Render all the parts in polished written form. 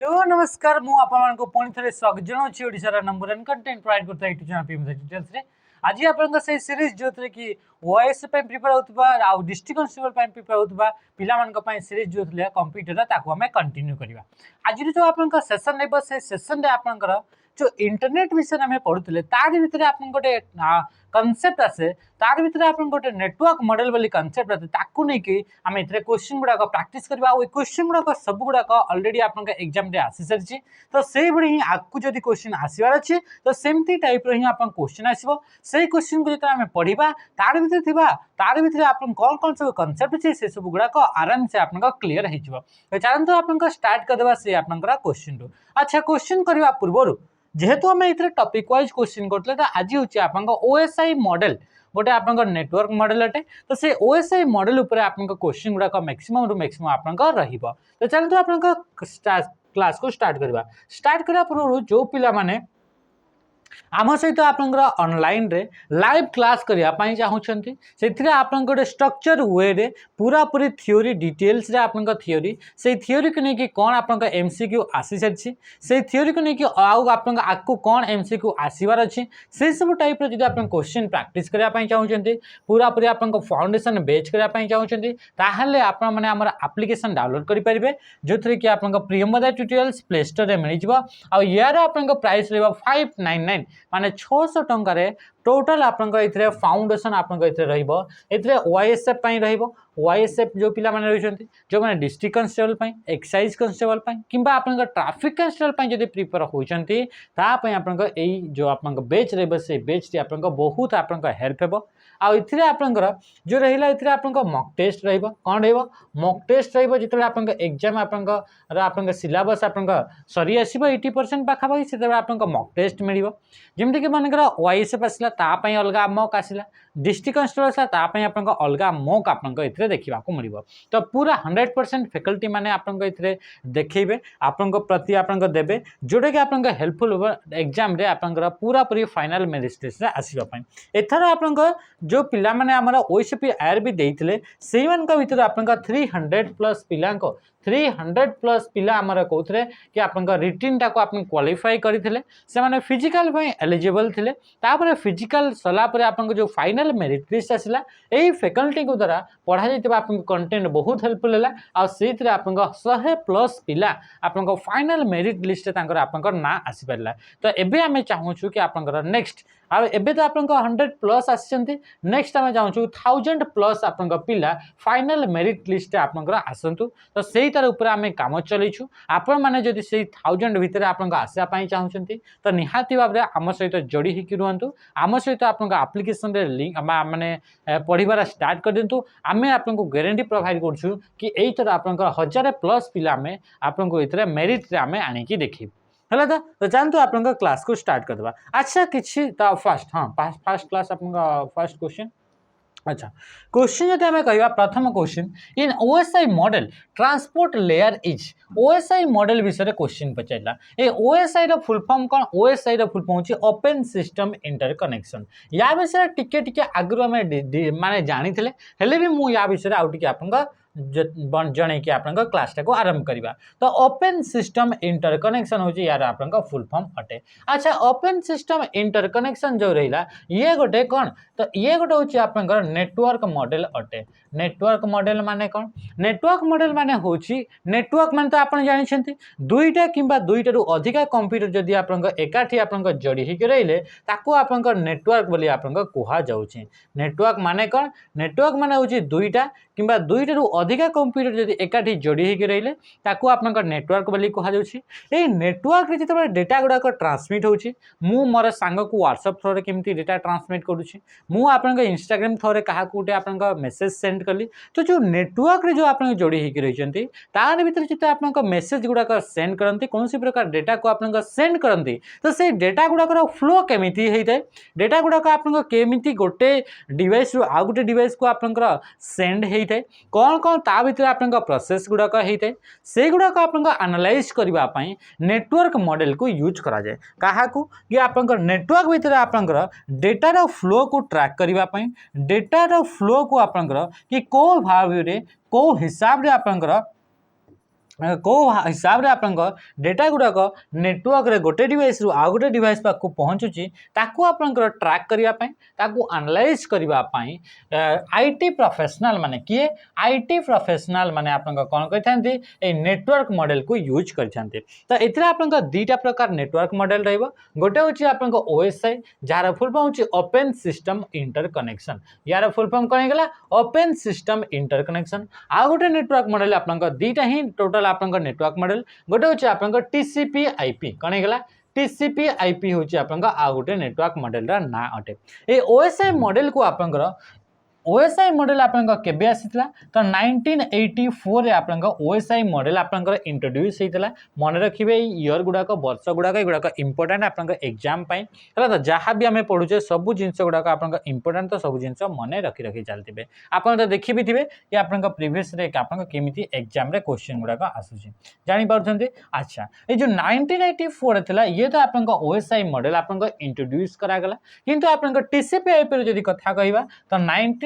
तो नमस्कार मु आपन को पुणी थे स्वागत जनाऊँ ओडिशार नंबर 1 कंटेंट प्रोवाइड करता यूट्यूब चैनल पीएम डिटेल्स रे आज आपन से सीरीज जो थे कि ओएस पे प्रिपेयर होतबा आ डिस्ट्रिक्ट कांस्टेबल पे प्रिपेयर होतबा पिला मन को सीरीज जो थे कंप्यूटर ताको हमें कंटिन्यू करबा। आज जो आपन का सेशन नेबो से सेशन रे आपन जो इंटरनेट विषय में पढ़ुले तार भीतर आपन गोटे कॉन्सेप्ट आसे तार भीतर आपन गोटे नेटवर्क मॉडल वाली कॉन्सेप्ट आसे ताकू नै कि हम इतरे क्वेश्चन गुडा को प्रैक्टिस करबा ओ क्वेश्चन गुडा को सब गुडा को ऑलरेडी आपन का एग्जाम रे आसी सरछि तो सेही बडी ही आकू जदी क्वेश्चन आसीवार अछि तो सेमती टाइप रो ही आपन क्वेश्चन आसीबो सेही क्वेश्चन को जतरा हम पढिबा तार भीतर आपन कोन सब कॉन्सेप्ट अछि से सब गुडा को आराम से आपन का क्लियर हे जिवो। तो चालंतु आपन का स्टार्ट कर देबा से आपन का क्वेश्चन रो। अच्छा क्वेश्चन करबा पूर्वरु जेहेतु आम ये टॉपिक वाइज क्वेश्चन करते तो आज हूँ आप ओएसआई मॉडल गोटे आप नेटवर्क मॉडल अटे तो से ओएसआई मॉडल उपर आप क्वेश्चन गुड़ाक मैक्सिमम रु मैक्सिमम आप तो चलते आप क्लास को स्टार्ट करने पूर्व जो पिला माने आम सहित आप ऑनलाइन रे लाइव क्लास करने चाहूँगी से आप स्ट्रक्चर वे रे पूरा पूरी थ्योरी डिटेल्स रे आपन थ्योरी से थ्योरी को लेकिन कौन आप एमसीक्यू आसी सारी से थ्योरी को लेकिन आपको कौन एमसीक्यू आसबार अच्छी से सब टाइप जो आप क्वेश्चन प्रैक्टिस करने चाहूँगी पूरा पूरी आप फाउंडेशन बेच करने चाहूँगी ताहले आपने आम एप्लिकेशन डाउनलोड करेंगे जो थी कि आप प्रियमदा ट्यूटोरियल्स प्ले स्टोर में मिल जाव यार आप प्राइस रहा 599 माने 600 टंकार टोटाल आपन इथरे फाउंडेशन आपन इथरे रहइबो इथरे ओएसएफ पई रहइबो ओएसएफ जो पिला माने रहिसंती जो माने डिस्ट्रिक्ट कांस्टेबल पई एक्साइज कांस्टेबल पई किबा आपन ट्रैफिक कांस्टेबल पई जदी प्रिपेयर होइसंती ता पई आपन एई जो आपन बेच रहइबो से बेच ती आपन बहुत आपन हेल्प हेबो आ इथरे आपन जो रहिला इथरे आपन मॉक टेस्ट रहइबो कोन रहइबो मॉक टेस्ट रहइबो जितले आपन एग्जाम आपन सिलेबस आपन सरी आसीबो 80% पाखा पाखी सेते आपन मॉक टेस्ट मिलिबो जेमति कि मानकर ओएसएफ आसला तापाई अलगा मॉक आसला डिस्ट्रिक्ट कांस्टेबल आसला तापाई आपन अलगा मॉक आपन इथरे देखिबा को मिलिबो तो पूरा 100% फैकल्टी माने आपन इथरे देखैबे आपन प्रति आपन देबे जोडे कि आपन हेल्पफुल हो एग्जाम रे आपन पूरा पूरी फाइनल मेरिट लिस्ट रे आसीबा पई एथर आपन जो पिला माने हमरा ओएसएफ आर भी देइथिले सेही मान का भीतर आपन 300 प्लस पिला 300 प्लस पिला आमर कहते कि आपन रिटिन टाको आपन क्वालिफाई करथिले से माने फिजिकल पई एलिजिबल थिले तापर फिजिकल सला पर आपन जो फाइनल मेरिट लिस्ट आसिला एही फैकल्टी को द्वारा पढ़ा जाइतबा आपन कंटेंट बहुत हेल्पफुल हला आ सेहितरे आपन 100 प्लस पिला आपन फाइनल मेरिट लिस्ट तांकर आपन ना आसी परला तो एबे हमें चाहूछु कि आपन नेक्स्ट आ एबे तो आपन 100 प्लस आछंती नेक्स्ट हमें चाहूछु 1000 प्लस आपन पिला फाइनल मेरिट लिस्ट आपन आसंतु तो सेही तार ऊपर आम काम चलू आपण मैंने जदि से 1000 भितर आपन आसापी चाहते तो निहाती भाव में आम सहित जोड़ी होकर रुहतु आम सहित आप आप्लिकेसन लिंक माने पढ़ार स्टार्ट कर दिंतु आम आपको गारंटी प्रोवाइड करूँ कि यही थर आप 1000 प्लस पिला आपको ये मेरिट आम आणिकी देखी है तो जानतु आप क्लास को स्टार्ट करदे। अच्छा किसी फर्स्ट हाँ फर्स्ट क्लास आप फर्स्ट क्वेश्चन अच्छा क्वेश्चन जो आम कह प्रथम question in OSI modal transport layer is OSI model विषय क्वेश्चन पचारा ए ओएसआई रो फुल फॉर्म कौन ओएसआई रो फुल फॉर्म होची ओपन सिस्टम इंटरकनेक्शन या विषय टिके टिके आगु आम माने जानी हेले भी मु या विषय आउ टिके आपन जन कि आप क्लास को आरंभ करवा तो ओपन सिस्टम इंटरकनेक्शन हो यार आप फुल फॉर्म अटे। अच्छा ओपन सिस्टम इंटरकनेक्शन जो रहा ये गोटे कौन तो ये गोटे हूँ आप नेटवर्क मॉडल अटे नेटवर्क मॉडल माने कौन नेटवर्क मॉडल माने होची नेटवर्क माने तो आप जानते दुईटा किंबा दुईटा अधिका कंप्यूटर जदि आप एकाठी आप जोड़ी होकर रहिले ताको आप नेटवर्क बोली आप कह जाउछि नेटवर्क माने कौन नेटवर्क माने होची दुईटा किंबा दुईटा अधिका कंप्यूटर जदि एकाठी जोड़ी होकर रहिले ताको आप नेटवर्क बोली कह जाउछि ए नेटवर्क रे जतबे डेटा गुडाक ट्रांसमिट होछि मु मोर सांग को व्हाट्सएप थ्रू रे केमती डेटा ट्रांसमिट करूछि मु आपन इंस्टाग्राम थ्रू रे कहा कोटे आपन मेसेज सेंड कली तो जो नेटवर्क रे जो आपन जोड़ी होकर रहिसंती तार भीतर जते आपन मेसेज गुडाक सेंड करंती कोनसी प्रकार डेटा को आपन सेंड करंती तो से डेटा गुडाक फ्लो केमिति हेइतै डेटा गुडाक आपन केमिति गोटे डिवाइस रु आ गोटे डिवाइस को आपन सेंड हेइतै कौन कौन ता भीतर आपन प्रोसेस गुडाक हेइतै से गुडाक आपन एनालाइज करबा पई नेटवर्क मॉडल को यूज करा जाए कहा को कि आपन नेटवर्क भीतर आपन डेटा रो फ्लो को ट्रैक करबा पई डेटा रो फ्लो को आपन कि को भाव रे को हिसाब रे आपन को हिसाब रे आपन डेटा गुड़ाक नेटवर्क रे गोटे डिवाइस रु आ गोटे डिवाइस पाक पहुँचुची ताकू आपन ट्रैक करिया पई ताकू एनालाइज करिया पई आईटी प्रोफेशनल माने किए आईटी प्रोफेशनल माने आपन कोन कहिथांती ए नेटवर्क मॉडल को यूज करछांती। तो एथिरा आपन दुईटा प्रकार नेटवर्क मॉडल रहइबो गोटे होची आपन ओएसआई जार फुल फॉर्म होची ओपन सिस्टम इंटरकनेक्शन यार फुल फॉर्म कोन गेला ओपन सिस्टम इंटरकनेक्शन आ गोटे नेटवर्क मॉडल आपन दुईटा ही टोटल आपन नेटवर्क मॉडल गोटे होची आपन टीसीपी आईपी कोन गेला टीसीपी आईपी होची आपन आ गोटे नेटवर्क मॉडल रा ना अटे। ए ओएसआई मॉडल को आपन ओएसआई मॉडल आपन केबे आसीतला तो 1984 रे आपन ओएसआई मॉडल आपन इंट्रोड्यूस हेतला मन रखिबे ईयर गुडाक वर्ष गुडाक इंपोर्टेंट आपन एग्जाम पई हला तो जहां भी हमें पढुचे सब जिंस गुडाक आपन इंपोर्टेंट तो सब जिंस मन रखी चलतिबे आपन तो देखि भी थिबे कि आपन प्रीवियस रे आपन केमिति एग्जाम रे क्वेश्चन गुडाक आसुची जानि पाउछन्ते। अच्छा ए जो 1984 थिला ये तो आपन ओएसआई मॉडल आपन इंट्रोड्यूस करा गला किंतु आपन टीसीपी आईपी रे जदी कथा कहिबा तो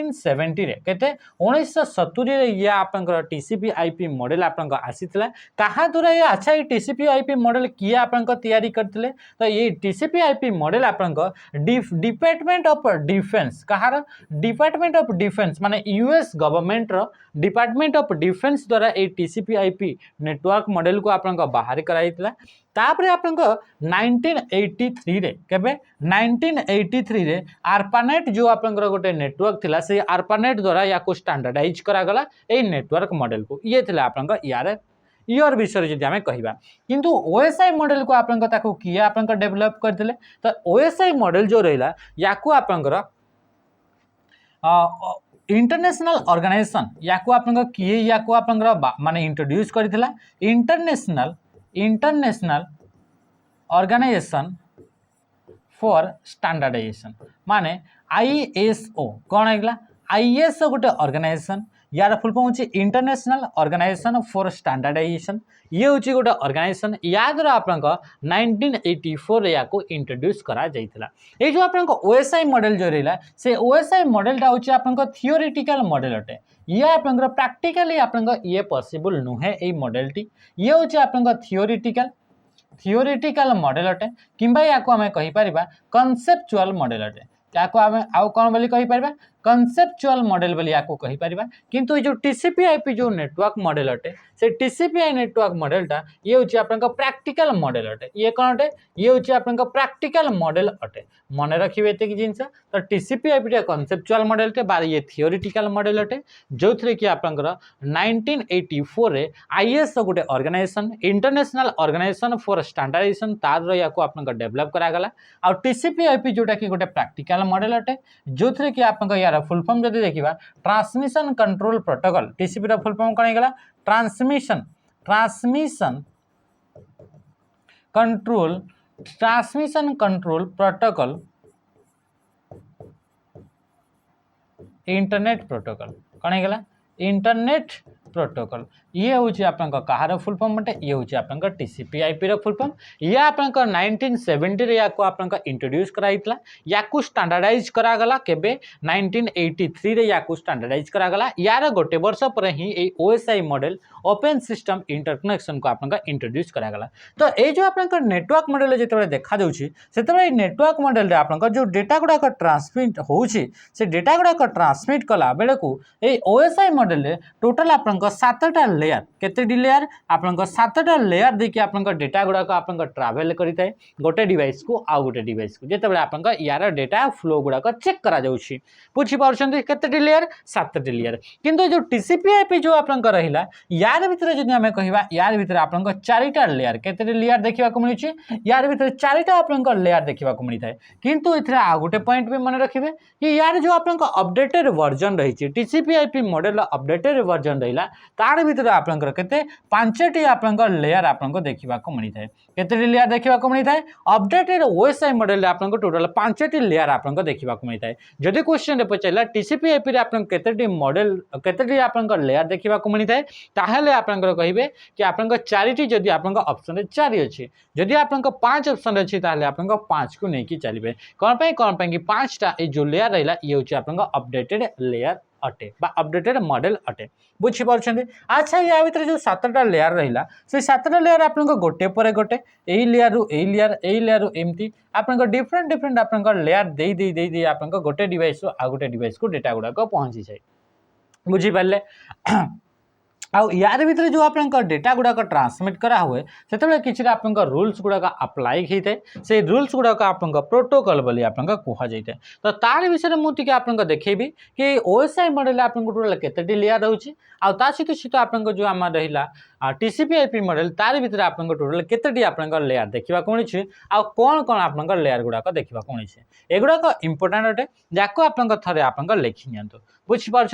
1970 रे केते 1970 रे या आपन टीसीपी आईपी मॉडल आपन आसीतला कहा द्वारा ये अच्छा ये टीसीपी आईपी मॉडल किए आपन तैयारी करथिले तो ये टीसीपी आईपी मॉडल आपन डिपार्टमेंट ऑफ डिफेंस कहार डिपार्टमेंट ऑफ डिफेंस माने यूएस गवर्नमेंट रो डिपार्टमेंट ऑफ डिफेंस द्वारा ये टीसीपी आईपी नेटवर्क मॉडल को आपन बाहर कराइतला तापरे आपन 1983 रे केबे 1983 रे आरपानेट जो आपन गोटे नेटवर्क थिला से आरपानेट द्वारा या को स्टैंडर्डाइज करा गला ए नेटवर्क मॉडल को ये थिला आपन यार ईयर विषय जदि आमे कहिबा किंतु ओएसआई मॉडल को आपन ताको किया आपन डेवलप करथिले तो ओएसआई मॉडल जो रहिला याकू आपन इंटरनेशनल ऑर्गेनाइजेशन याकू आपन किए याकू आपन माने इंट्रोड्यूस करथिला इंटरनेशनल ऑर्गेनाइजेशन फॉर स्टैंडर्डाइजेशन माने आईएसओ कौन है आईएसओ गोटे ऑर्गेनाइजेशन यार फुल फॉर्म होची इंटरनेशनल ऑर्गेनाइजेशन फॉर स्टैंडर्डाइजेशन ये होची गोटे ऑर्गेनाइजेशन या द्वारा आपन 1984 रे याको इंट्रोड्यूस करा जाइतला। ए जो आपन ओएसआई मॉडल जो रहला से ओएसआई मॉडल टा होची आपन थियोरेटिकल मॉडल अटे ये आपन प्रैक्टिकली आपन ये पॉसिबल नुहे ए मॉडल टी ये होची आपन थियोरेटिकल मॉडल अटे किंबा याको हमें कहि परिबा कॉन्सेप्चुअल मॉडल अटे याको हमें आउ कोन बोली कहि परिबा कॉन्सेप्चुअल मॉडल बोली याको कहि परिबा किंतु ये जो टीसीपी आईपी जो नेटवर्क मॉडल अटे से टीसीपी आई नेटवर्क मॉडल टा ये होची आपन प्रैक्टिकल मॉडल अटे ये कोन अटे ये होची आपन प्रैक्टिकल मॉडल अटे मन रखिबे एते कि जिंस तो टीसीपी आईपी टा कॉन्सेप्चुअल मॉडल टे बार ये थियोरेटिकल मॉडल अटे जो थरे कि आपन 1984 रे आईएसओ गोटे organisation international organisation for standardisation तार याको आपन डेवलप करा गला आ टीसीपी आईपी जोटा कि गोटे प्रैक्टिकल मॉडल अटे जो थरे कि आपन यार फुल फॉर्म जदि देखिबा ट्रांसमिशन कंट्रोल प्रोटोकॉल टीसीपी रा फुल फॉर्म कोन गेला transmission control protocol internet protocol कोन गेला इंटरनेट प्रोटोकॉल ये होची आपन कहार फुल फॉर्म बटे ये होची आपन टीसीपी आईपी रो फुल फॉर्म ये आपन 1970 रे याको आपन इंट्रोड्यूस कराइतला याकू स्टैंडर्डाइज करा गला केबे 1983 रे याकू स्टैंडर्डाइज करा गला यार गोटे वर्ष पर ही ए OSI model open system interconnection को आपन इंट्रोड्यूस करा गला। तो ए जो आपन नेटवर्क मॉडल जेते देखा जाउची सेते नेटवर्क मॉडल रे आपन जो डेटा गुडा ट्रांसमिट होउची से डेटा गुडा ट्रांसमिट कला बेले को ए ओएसआई मॉडल रे टोटल आपन 7टा लेयर केते लेयर आपन 7टा लेयर देखि आपन डेटा गुडा आपन ट्रैवल करिताय गोटे डिवाइस को आ गोटे डिवाइस को जेते बेले आपन यार डेटा फ्लो गुडा चेक करा जाउची पूछि पाउछन्ते केते लेयर 7टा लेयर किंतु जो टीसीपी आईपी जो आपन रहिला यार भीतर जदि हमें कहिबा यार भीतर आपन 4टा लेयर केते लेयर देखिबा को मिलुची यार भीतर 4टा आपन लेयर देखिबा को मिलिताय किंतु इथरे आ गोटे पॉइंट भी मन रखिबे कि यार जो आपन अपडेटेड वर्जन रहिची TCP IP model updated version रहिला तार भीतर आपन केते 5टी आपन लेयर आपन देखिबा को मिलिताय केते लेयर देखिबा को मिलिताय अपडेटेड ओएसआई मॉडल आपन टोटल 5टी लेयर आपन देखिबा को मिलिताय जदि क्वेश्चन रे पचैला टीसीपी आईपी रे आपन केतेटी मॉडल केतेटी आपन लेयर देखिबा को मिलिताय ताहले आपन कहिबे कि आपन 4टी जदि आपन ऑप्शन रे 4 अछि जदि आपन 5 ऑप्शन अछि ताहले आपन 5 को नै कि चलिबे कोन पई कि 5टा ए जो लेयर रहला ये होछि आपन अपडेटेड लेयर अटे बा अपडेटेड मॉडल अटे बुझी पार्छन्ते। अच्छा या भीतर जो 7टा लेयर रहिला से 7टा लेयर आपन गोटे पर गोटे एई लेयर रु एई लेयर रु एमती आपन डिफरेंट डिफरेंट आपन लेयर दे आपन गोटे डिवाइस रु आ गोटे डिवाइस को डेटा गुडा को पहुंची जाय बुझी पाले। आउ यार भीतर जो आपन डेटा गुड़ाक ट्रांसमिट करा हुए से किसी आपन रूल्स गुड़ाक अप्लाई होता है से रूल्स गुड़ाक आपन प्रोटोकॉल बोली आपन कह जाए। तो तार विषय में मुझे आपन देखेबी कि ओएसआई मॉडल आपन टोटल केते लेयर रोचे आ सहित सहित आपन जो आम रहा टीसीपी/आईपी मॉडल तार भीतर आपन टोटल केते आपन लेयर देखा मिली आ कौन कौन आपन लेयर गुड़ाक देखा मिली एगुड़ाक इंपोर्टाट अटे जाको आपन थे आपन लिखि नि बुझीपार।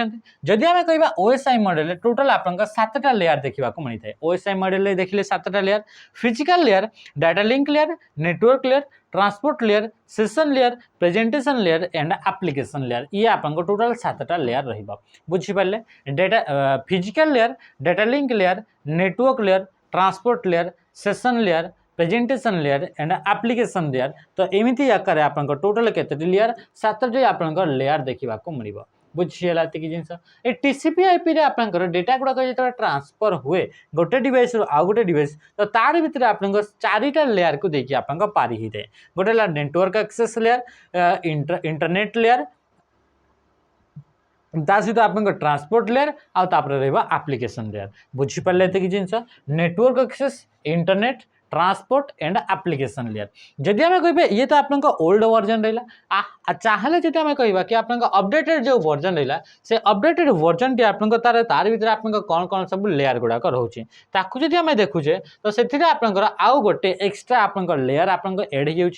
जदि आम कह ओएसआई मॉडल टोटल आपन 7टा लेयर देखा मिलता है। ओएसआई मॉडल देखिले 7टा layer physical layer data link layer network layer transport layer session layer presentation layer and application layer ये आपन टोटल 7टा लेयर रहिबा बुझीपारे। Data physical layer data link layer network layer transport layer session layer presentation layer and application layer तो एमती आकार आपन total केते लेयर 7टी आपन लेयर देखा मिल बुझीगला जिनस ए टीसीपी/आईपी रे आपन डेटा गुड़ाक जो ट्रांसफर हुए गोटे डिवाइस आ गोटे डिवाइस तो तार भीतर आपन 4टा लेयर को देखिए आपन पारी होता है। गोटे network access layer internet layer सहित आपन ट्रांसपोर्ट लेयर आउे एप्लीकेशन लेयर बुझीपारे कि जिनस network access internet transport and application layer जदि आम कह ये तो आपन ओल्ड वर्जन रहा चाहे जब आम कह कि आपन अपडेटेड जो वर्जन रहा से अपडेटेड वर्जन टी आपन तार भीतर आपन कौन कौन सब लेयर गुड़ाक रोचे ताकू जदि आम देखुचे तो से आपन आउ गोटे एक्सट्रा आपन लेयर आपन एड हो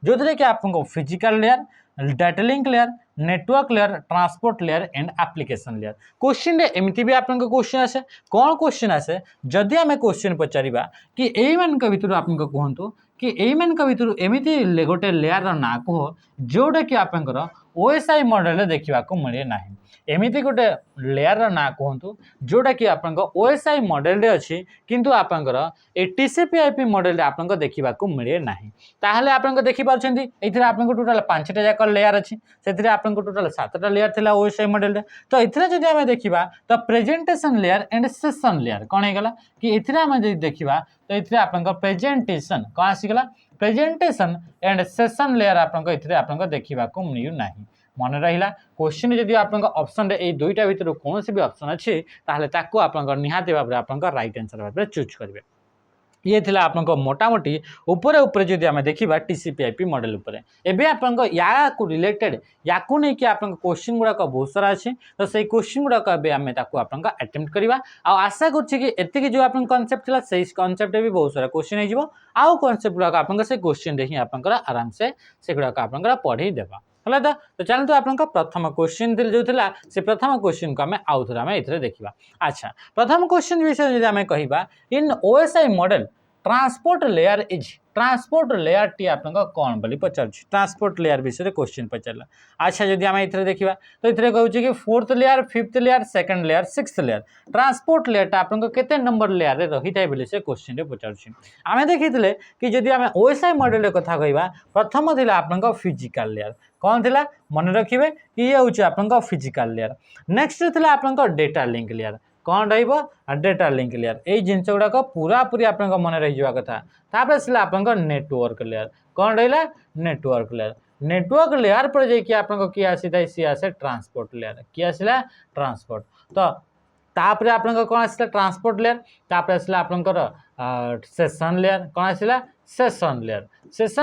जो थे कि आपन physical layer data link layer network layer transport layer and application layer question एमती भी आपन क्वेश्चन आसे कौन क्वेश्चन आसे जदि आम क्वेश्चन पचारिबा कि एई मान भितर आपन कहतु कि एई मान भितर एमती गोटे लेयर ना कह जोटा कि आपन ओएसआई मॉडल देखा मिले ना एमती गोटे लेयर ना कहतु जोटा कि आपन ओएसआई मॉडल अच्छी किंतु आपन ए टीसीपी/आईपी मॉडल आपन देखा मिले ना ताहले आपन देखि पारछन्ती एथिरे आपन टोटल 5टा जाक लेयर अच्छी से आपन टोटल 7टा लेयर थिला ओएसआई मॉडल तो एथिरे जदि आमे देखिबा तो presentation layer and session layer कोन हेगला कि एथिरे आमे जदि देखिबा तो एथिरे आपन प्रेजेंटेशन कोन आसीगला प्रेजेंटेशन एंड सेशन लेयर आपन एथिरे आपन देखिबा मिलु नाही मन रहा क्वेश्चन जदि आपन ऑप्शन रे दुईटा भीतर कौन भी ऑप्शन अच्छे ताहले ताको आपन निहाती भाव आपन राइट आंसर भाव चूज करेंगे। ये थिला आपन मोटामोटी उपरे उपरे जदि आम देखा टीसीपी/आईपी मॉडल उपरे एबे आपन या रिलेटेड या नहीं आपन क्वेश्चन गुड़ाक बहुत सारा अच्छे तो से क्वेश्चन गुड़ाक आम आपन अटेम्प्ट करवा आशा करी जो आपन कॉन्सेप्ट थिला से कॉन्सेप्ट भी बहुत सारा क्वेश्चन हो आउ कॉन्सेप्ट गुड़ाक आपन से क्वेश्चन ही आपन आराम से गुड़ाक आपन पढ़े देवा है तो चलते आपन प्रथम क्वेश्चन जो थिला से प्रथम क्वेश्चन को आउ थे देखा। अच्छा प्रथम क्वेश्चन विषय आम कह इन OSI modal transport layer is transport layer T आपन कौन बोली पचार ट्रांसपोर्ट लेयर विषय क्वेश्चन पचारा। अच्छा जदि आम ये देखा तो ये कहूँ कि 4th layer 5th layer 2nd layer 6th layer transport layer आपन केते नंबर लेयर रही था बोली से क्वेश्चन पचार आम देखी कि जदि आम ओएसआई मॉडल कथा कहवा प्रथम थिला आपन फिजिकल लेयर कौन थिला मन रखिए कि ये हूँ आपन फिजिकल लेयर नेक्स्ट थिला आपन डेटा लिंक लेयर कौन डेटा लिंक लेयर यही जिनस गुड़ाक पूरा पूरी आप मन रही कथा तापर आपन नेटवर्क लेयर कौन रहा नेटवर्क लेयर नेटवर्क लेयर पर जाकि आपन किए आसी था सी आसे ट्रांसपोर्ट लेयर किए आसला ट्रांसपोर्ट तो तापर आपन कौन आसला ट्रांसपोर्ट लेयर तापर आसला आपन सेशन लेयर कौन आसला सेशन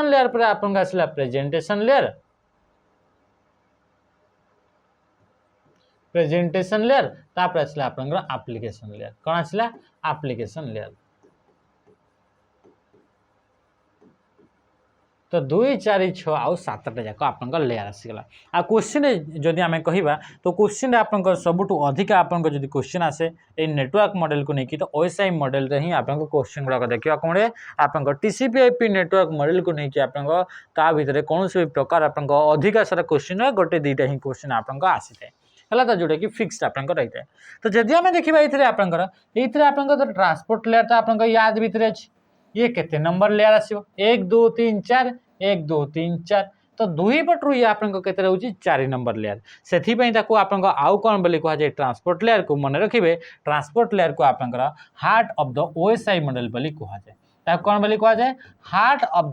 लेयर पर आपन आसला प्रेजेंटेशन लेयर तापर आसला आपन एप्लीकेशन लेयर कौन आसला एप्लीकेशन लेयर तो 2 4 6 आउ 7टा जाक आपन लेयर आसीगला आ क्वेश्चन जदि आम कहवा तो क्वेश्चन आपन सबुठ अधिक आपन जदि क्वेश्चन आसे ए नेटवर्क मॉडल को लेकिन तो ओएसआई मॉडल रे ही आपन क्वेश्चन गुड़ाक देखा मिले आपन टीसीपी/आईपी नेटवर्क मॉडल को लेकिन आपन ता भीतर कौन भी प्रकार आपन अधिक सारा क्वेश्चन गोटे 2टा ही क्वेश्चन आपन आसी थाए है तो जोटा कि फिक्सड आपन रही है। तो जदि आम देखा ये आपन ट्रांसपोर्ट लेयर तो आपन याद भीतर अच्छे ये केते नंबर लेयर आसो 1 2 3 4 1 2 3 4 तो दुई पटरू ये आपन केते रहउची 4 नंबर लेयर सेथि पई ताको आपन आउ कोन बोली कहा जाय ट्रांसपोर्ट लेयर को मन रखिबे ट्रांसपोर्ट लेयर को आपन heart of the OSI model बोली कहा जाय ताको कोन बोली कहा जाय heart of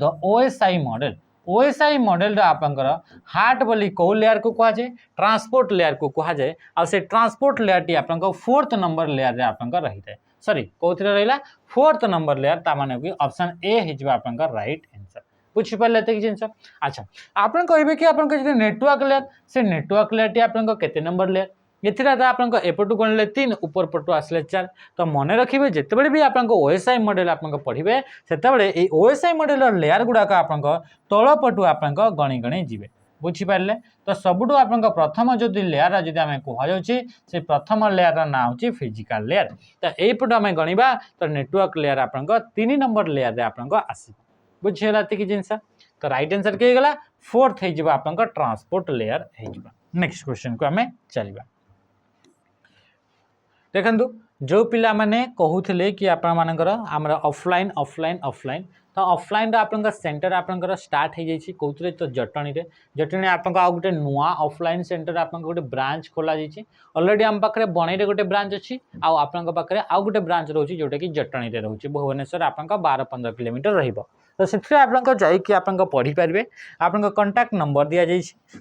the OSI model OSI model आपंकर हार्ट बोली कौ लेयर को कहा जाए ट्रांसपोर्ट लेयर को कहा जाए आ से ट्रांसपोर्ट लेयर टी आपन 4th नंबर लेयर रे आपन रही है सॉरी कोथरे रहिला 4th नंबर लेयर ता माने कि ऑप्शन ए हिजबा आपन राइट आंसर बुझी पाले ते जिंस अच्छा आपन कहबे कि आपन जे नेटवर्क लेयर से नेटवर्क लेयर टी आपन केते नंबर लेयर एथिरा आपन एपटू गणले 3 ऊपर पटू आसले 4 तो मन रखिबे जेतेबेले भी आपन ओएसआई मॉडल आपन पढिबे सेतेबेले ए ओएसआई मॉडल लेयर गुडा का आपन तळ पटू आपन गणी गणी जिवे बुझी पाले तो सबुठू आपन प्रथम जो लेयर जदि आमे कहा जाउची से प्रथम लेयर रा नाम होची फिजिकल लेयर तो एई पटू आमे गणिबा तो नेटवर्क लेयर आपन 3 नंबर लेयर रे आपन आसी बुझी होला कि जिंस तो राइट आंसर के गला 4th हे जिबा आपन ट्रांसपोर्ट लेयर हे जिबा नेक्स्ट क्वेश्चन को आमे चलिबा देखु जो पिला माने कहूले कि आपण मानकर आमर ऑफलाइन ऑफलाइन ऑफलाइन तो ऑफलाइन आपन सेंटर आपन स्टार्ट हो जाइए कौन तो जटणी रे जटणी आपन आउ गोटे नुआ ऑफलाइन सेंटर आपन गोटे ब्रांच खोला जाइए ऑलरेडी आम पाखे बणई रे गोटे ब्रांच अच्छी आपन पाखे आउ गोटे ब्रांच रोचे जोटा कि जटणी रे रोचे भुवनेश्वर आपन 12-15 किलोमीटर रहिबो तो से आपन जाइए आपन पढ़ी पारे आपन कंटाक्ट नंबर दि जाइए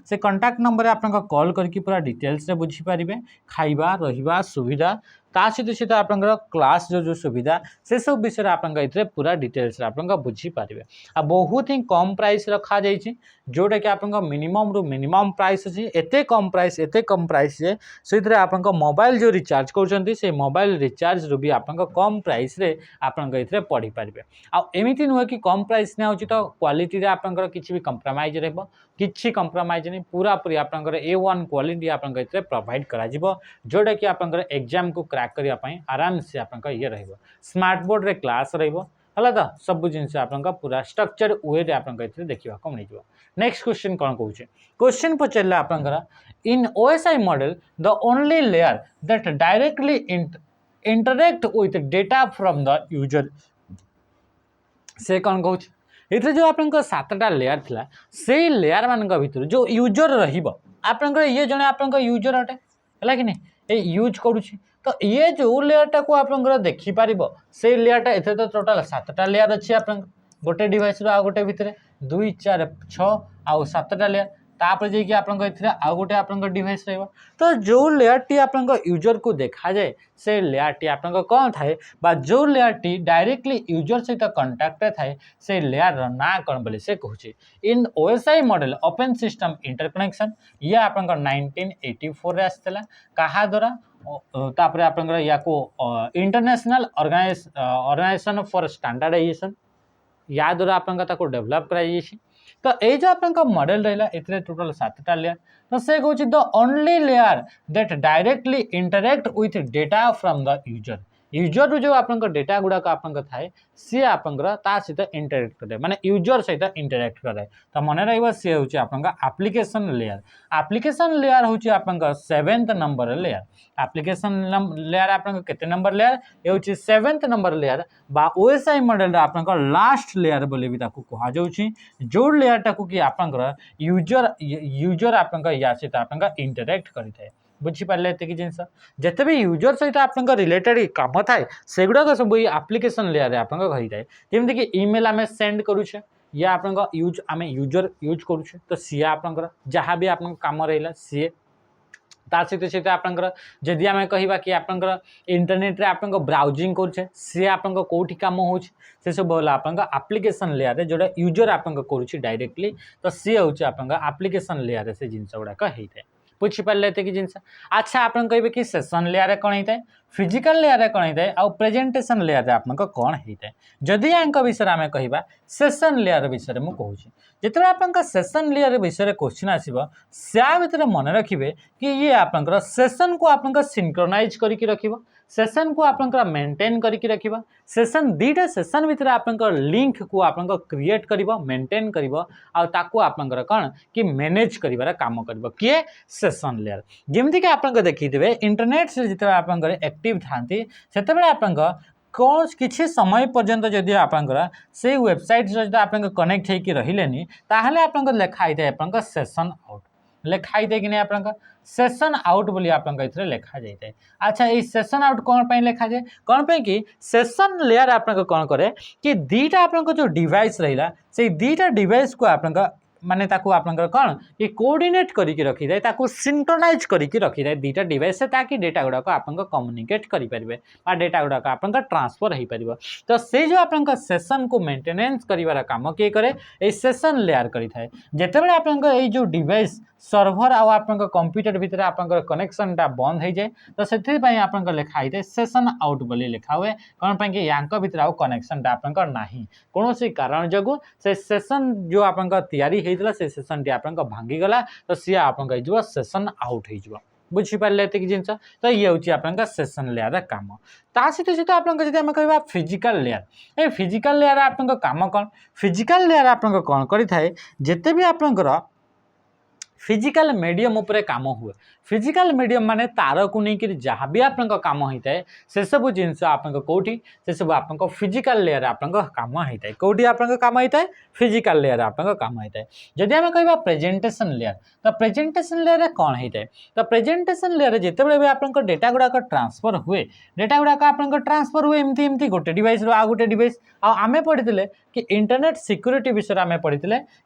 से कंटाक्ट नंबर आपन कॉल करके पूरा डिटेल्स रे बुझी पारे खाइबा रहिबा सुविधा ता सहित आपन क्लास जो सुविधा से सब विषय आपन इतने पूरा डिटेल्स आपन बुझी पारे आ बहुत ही कम प्राइस रखा जाइए जोटा कि आपन मिनिमम रु मिनिमम प्राइस अच्छी एते कम प्राइस जे से आपन मोबाइल जो रिचार्ज कर से मोबाइल रिचार्ज रु भी आपन कम प्राइस रे आपन इतने पढ़ी पारे आमती नुहे कि कम प्राइस ना तो क्वालिटी रे आपन किसी भी कंप्रोमाइज रहिबो किछि कंप्रोमाइज नहीं पूरा पूरी आपन A1 क्वालिटी आपन इतने प्रोवाइड करा जिवो जोटा कि आपन एग्जाम को क्रैक करिया पई आराम से आपन ये रहिबो स्मार्ट बोर्ड रे क्लास रहिबो हला तो सब जिनस आपन पूरा स्ट्रक्चर वे रे आपन इतने देखिबा को मिल जिवो नेक्स्ट क्वेश्चन कोन कहूचे क्वेश्चन पचरला आपन इन OSI model the only layer that directly interact with data from the user से कौन कहूँ ये जो आपन 7टा लेयर थिला से लेयर मान भीतर जो यूजर रहिबो आपन ये जने आपन यूजर अटे है कि नहीं ये यूज करुछि तो ये जो लेयरटा को आपन देखि पारिबो से लेयरटा एथे तो टोटल 7टा लेयर अच्छी आपन गोटे डिवाइस रो आ गोटे भितरे 2 4 6 आ 7टा लेयर तापर जे कि आपन इथरे आ गोटे आपन डिवाइस रहबो तो जो लेयर टी आपन यूजर को देखा जाए से लेयर टी आपन कौन थाए बा जो लेयर टी डायरेक्टली यूजर सहित कंटाक्ट थाए से लेयर ना कौन बोले से कहूँ इन OSI model open system interconnection ये आपन 1984 रे आसला कहा द्वारा तापर आपन या को इंटरनेशनल ऑर्गेनाइजेशन फॉर स्टैंडर्डाइजेशन या द्वारा आपन ताको डेवलप कराई तो ये जो आपन मॉडल रहा इतने टोटल 7टा लेयर तो से कहूँ the only layer that directly interact with data from the user user जो आपन डेटा गुड़ाक आपन थाए सी आपन सहित इंटरेक्ट करे माने यूजर सहित इंटरेक्ट करे तो मन रहा सी हूँ आपन एप्लिकेशन लेयर हूँ आपन 7th number layer application layer आपन केते नंबर लेयर ये हूँ 7th नंबर लेयर बा ओएसआई मॉडल आपन लास्ट लेयर बोले भी ताको कहा जाउछि जो लेयर टाको कि आपन यूजर आपन या सहित आपन इंटरेक्ट करिथाय बुझी पारे ये जिनस जिते भी यूजर सहित आपन रिलेटेड काम थाए से गुड़ाक सब एप्लिकेशन लेयर आपन कही थाए जमी कि ईमेल आम सेंड करुचे या आपन यूज आम यूजर यूज करुचे तो सी आपन जहाँ भी आपन काम रहा सी ता सहित सहित आपन जदि आम कहिबा कि आपन इंटरनेट रे आपन ब्राउजिंग करुचे सी आपन कोठी काम हो से सब बोला आपन एप्लिकेशन लेयर रे जोड़ा यूजर आपन करुचे डायरेक्टली तो सी हूँ आपन एप्लिकेशन लेयर से जिनस गुड़ाक होता है बुझी पारे कि जिनस अच्छा आपन कहे कि सेशन लेयर कौन होता है फिजिकल लेयर कौन होता है आउ प्रेजेंटेशन लेयर आपन कौन होता है जदि यांक विषय आम कह सेशन लेयर विषय में कहूँ जिते आपन सेशन लेयर विषय क्वेश्चन आसो से भितर मन रखिए कि ये आपन सेशन को आपन सिंक्रोनाइज करके रखिबो सेशन को आपन मेंटेन करके रखिबा सेशन दीटा सेशन भितर आपन लिंक को आपन क्रिएट करिबो मेंटेन करिबो आ ताको आपन कौन कि मैनेज करिबार काम करिबो किए सेशन लेयर जेमति कि आपन देखिथिबे इंटरनेट से जिते आपन एक्टिव थांती सेते बेले आपन कौन किसी समय पर्यंत जदि आपंकर से वेबसाइट सहित आप कनेक्ट होकर रहिलेनी ताहले आपंकर लिखाई थाए आपंकर सेशन आउट लिखाई थाए कि नहीं आपंकर सेशन आउट बोली आपंकर इथरे लिखा जाई थाए। अच्छा ये सेशन आउट कौन पे लिखा जाए कौन पे कि सेशन लेयर आपंकर कौन करे कि दीटा आपंकर जो डिवाइस रहिला से दीटा डिवाइस को आपंकर माने ताकू आपनकर कौन कि कोऑर्डिनेट करिके रखी जाए ताकू सिंक्रोनाइज करिके रखी जाए दीटा डिवाइस से ताकि डेटा गुडा को आपनकर कम्युनिकेट करि परिबे आ डेटा गुडा को आपनकर ट्रांसफर होई परिबो। तो से जो आपनकर सेशन को मेंटेनेंस करिवार काम के करे ए सेशन लेयर करि थाए जेतेबेले आपनकर ए जो डिवाइस सर्वर आ आपनकर कंप्यूटर भीतर आपनकर कनेक्शन टा बंद हो जाए तो सेथि पई आपनकर लिखा हिते सेशन आउट बोली लिखा हुए कौन पे कि यांक भीतर आ कनेक्शन टा आपनकर नाही कोनोसी कारण जगु से सेशन जो आपनकर तैयारी हेतला से सेशन टी आपनकर भांगी गला तो सी आपनकर जो सेशन आउट हो जिवो बुझी पारले एतिक जिंस तो ये होची आपनकर सेशन लेयर काम ता सहित आपनकर जदि हम कहबा physical layer a physical layer आपनकर काम कोन फिजिकल लेयर आपनकर कोन करि थाए जेते भी आपनकर फिजिकल मीडियम उपरे काम हुए फिजिकल मीडियम माने तार को लेकिन जहाँ भी आप काम होता है से सब जिनस आप कौटी से सब आप फिजिकल लेयर आप काम होता है कौटी आप काम होता है फिजिकल लेयर आप काम होता है जदि आम कह प्रेजेंटेशन लेयर तो प्रेजेंटेशन लेयर कौन होता है तो प्रेजेंटेशन लेयर जिते भी आप डेटा गुड़ाक ट्रांसफर हुए डेटा गुड़ाक आप ट्रांसफर हुए एमती एमती गोटे डिवाइस आ गोटे डिवाइस आमे पढ़ी कि इंटरनेट सिक्योरिटी विषय आम पढ़ी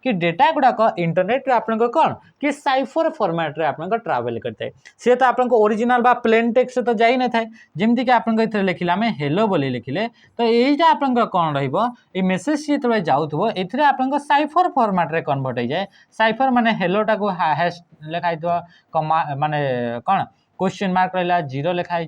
कि डेटा गुड़ाक इंटरनेट आप कौन कि साइफर फॉर्मेट रे आप ट्रावेल करता है सी तो आप ओरिजिनल बा प्लेन टेक्स्ट तो जाई न थाए जमती कि आप लिखिले आम हेलो बोली लिखिले तो यहीटा आप कौन रही मेसेज जो जाऊथबो एथिरे आप साइफर फॉर्मेट रे कन्वर्ट हो जाए साइफर माने हेलोटा को हैश लिखाई कमा माने कौन क्वेश्चन मार्क रहा 0 लिखाई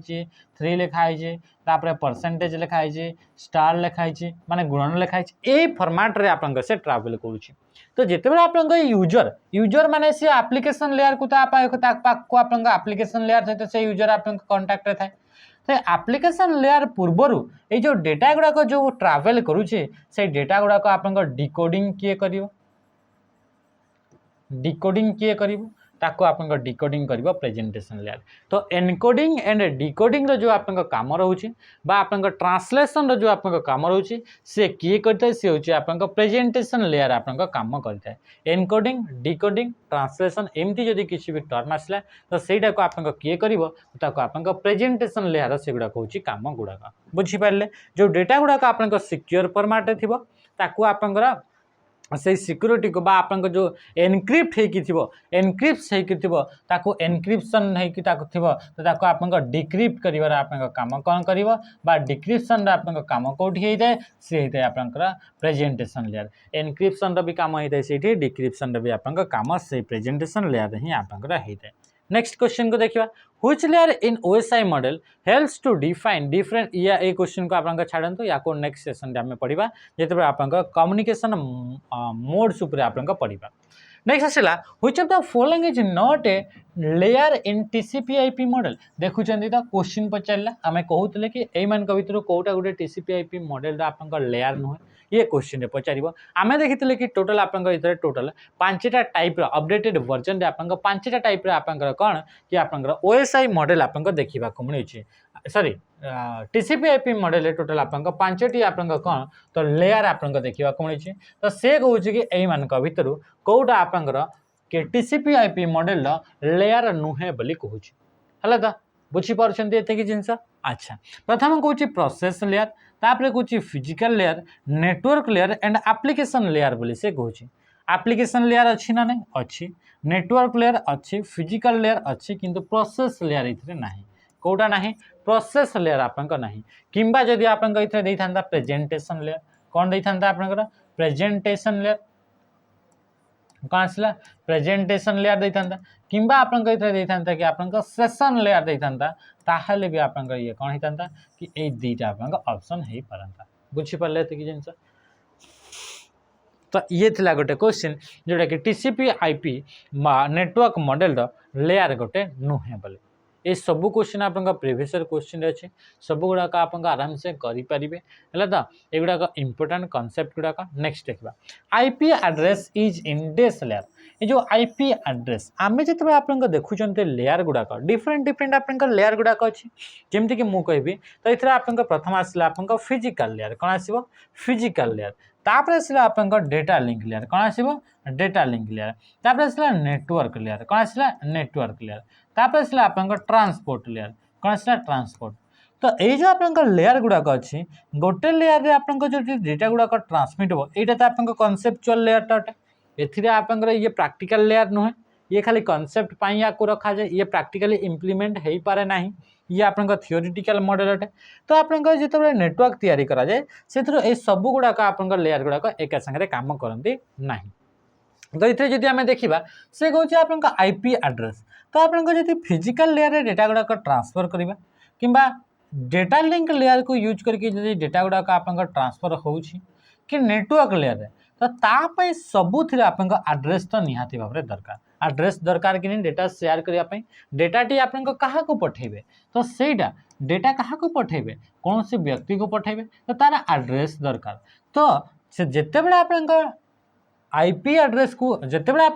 3 लिखाई तापर परसेंटेज लिखाई स्टार लिखाई माने गुणन लिखाई ए फॉर्मेट रे आप से ट्रावेल करुच्ची तो जिते आप यूजर यूजर माने से एप्लिकेशन लेयर को आप एप्लिकेशन लेयर सहित से यूजर आप कांटेक्ट रे थाए तो एप्लिकेशन लेयर पूर्वर ये जो डेटा गुड़ाक जो ट्रावेल करुचे से डेटा गुड़ाक आप डिकोडिंग किए कर डिकोडिंग किए कर ताको आप डिकोडिंग कर प्रेजेंटेशन लेयर तो एनकोडिंग एंड डिकोडिंग जो आप काम रोचे बा आप ट्रांसलेशन जो आप काम रोचे से किए करता सी हूँ आप प्रेजेंटेशन लेयर आप काम करता है एनकोडिंग डिकोडिंग ट्रांसलेशन एमती जदि किसी भी टर्म आसला तो सहीटा को आप किए कर प्रेजेंटेशन लेयर से गुड़ाक हूँ काम गुड़ाक बुझीपारे जो डेटा गुड़ाक आप सिक्योर फॉर्मेट थी ताकू आप से सिक्योरिटी को बा आपन जो एनक्रिप्ट एनक्रिप्ट ताको एनक्रिप्शन तो ताको आपन डिक्रिप्ट करिवार आपन काम कौन करिवो बा डिक्रिप्शन रा आपन काम कोठी हेइ जाए से हेइ आपन प्रेजेंटेशन लेयर एनक्रिप्शन रा भी काम हेइ जाए सेठी डिक्रिप्शन रा भी आपन काम से प्रेजेंटेशन लेयर ही आपन हेइ जाए। नेक्स्ट क्वेश्चन को देखिए which layer in OSI model helps to define different या ए क्वेश्चन को आपन छाड़ंतु या को नेक्स्ट सेशन रे हम पढ़िबा जेते आपन कम्युनिकेशन मोड्स ऊपर आपन पढ़िबा। नेक्स्ट आसला which of the following is not a layer in TCP IP model देखुचंदी तो क्वेश्चन पचारला आमे कहउतले कि एई मान क भितर कोटा गुटे टीसीपी/आईपी मॉडल दा आपन लेयर न ये क्वेश्चन पचार आम देखी कि टोटल आप टोटल 5टा टाइप अपडेटेड वर्जन आप 5टा टाइप आपंकर कौन कि आपंकर ओएसआई मॉडल आप देखा मिलूँ सॉरी टीसीपी/आईपी मॉडल टोटल आप 5टी आप कौन तो लेयर आप देखा मिलूँ तो से कहूँ कि यही मान भर कौटा आपंकर कि टीसीपी/आईपी मॉडल लेयर नुहे बोली कहूँ है तो बुझीपार्टी ये जिनस। अच्छा प्रथम कहूँ प्रोसेस लेयर तापर कहूँ physical layer network layer and application layer बोली से कहूँ एप्लिकेशन लेयर अच्छी ना नहीं अच्छी नेटवर्क लेयर अच्छी फिजिकल लेयर अच्छी किंतु प्रोसेस लेयर इतने नहीं कौटा नहीं प्रोसेस लेयर आपंक नहीं किंबा जदि आपंक इतने दे था प्रेजेंटेशन लेयर कौन दे था आपंकर प्रेजेंटेशन लेयर कौन आसला प्रेजेंटेशन लेयर दे था किंबा आपन दे था कि आपन सेशन लेयर दे था ताहले भी आपन ये कौन होता कि ए दुईटा आपन ऑप्शन हो पारता बुझीपारे कि जिन तो ये थिला गोटे क्वेश्चन जोटा कि टीसीपी/आईपी नेटवर्क मॉडल लेयर गोटे नुहे बोले। ये सब क्वेश्चन आप प्रीवियस क्वेश्चन अच्छे सब गुड़ाक आप आराम से करेंगे है तो युवाक इंपोर्टाट कनसेप्ट गुड़ाक नेक्स्ट देखा IP address is in this layer ये जो आईपी एड्रेस आम जो आप देखुं लेयर गुड़ाक डिफरेंट डिफरेंट आप लेयर गुड़ाक अच्छी जमीक कि मुझे तो ये आप प्रथम आसला आप फिजिकल लेयर कौन आसो फिजिकल लेयर तापर आसला आप डेटा लिंक लेयर कौन आसो डेटा लिंक लेयर तापर आसला नेटवर्क लेयर कौन आसला नेटवर्क लेयर तापर आसला आप ट्रांसपोर्ट लेयर कौन आसला ट्रांसपोर्ट तो ये जो आप लेयर गुड़ाक अच्छी गोटे लेयर रे आप डेटा गुड़ाक ट्रांसमिट हो यहाँ तो आप कनसेप्चुअल लेयर अटे एथिरे आप ये प्रैक्टिकल लेयर नुहे ये खाली कनसेप्ट या रखा जाए ये प्रैक्टिकली इम्प्लीमेंट हो पारे ना ये आप थियोरिटिकल मॉडल अटे तो आप जो नेटवर्क तैयारी करा जाए से सब गुड़ाक आप लेयर गुड़ाक एक सागर काम करती ना तो ये जब आम देखा से कौन आप आईपी एड्रेस तो आप फिजिकल लेयर डेटा गुड़ाक ट्रांसफर करवा कि डेटा लिंक लेयर को यूज करके डेटा गुड़ाक आप ट्रांसफर हो नेटवर्क लेयर तो तापाई सबुथिरे आप एड्रेस तो निहाती भाव में दरकार एड्रेस दरकार कि डेटा शेयर करने डेटाटी आप क्या पठेबे तो सेटा डेटा क्या पठेबे कौन से व्यक्ति को पठेबे तो तार एड्रेस दरकार तो से जिते बड़े आप आईपी एड्रेस को जिते बड़े आप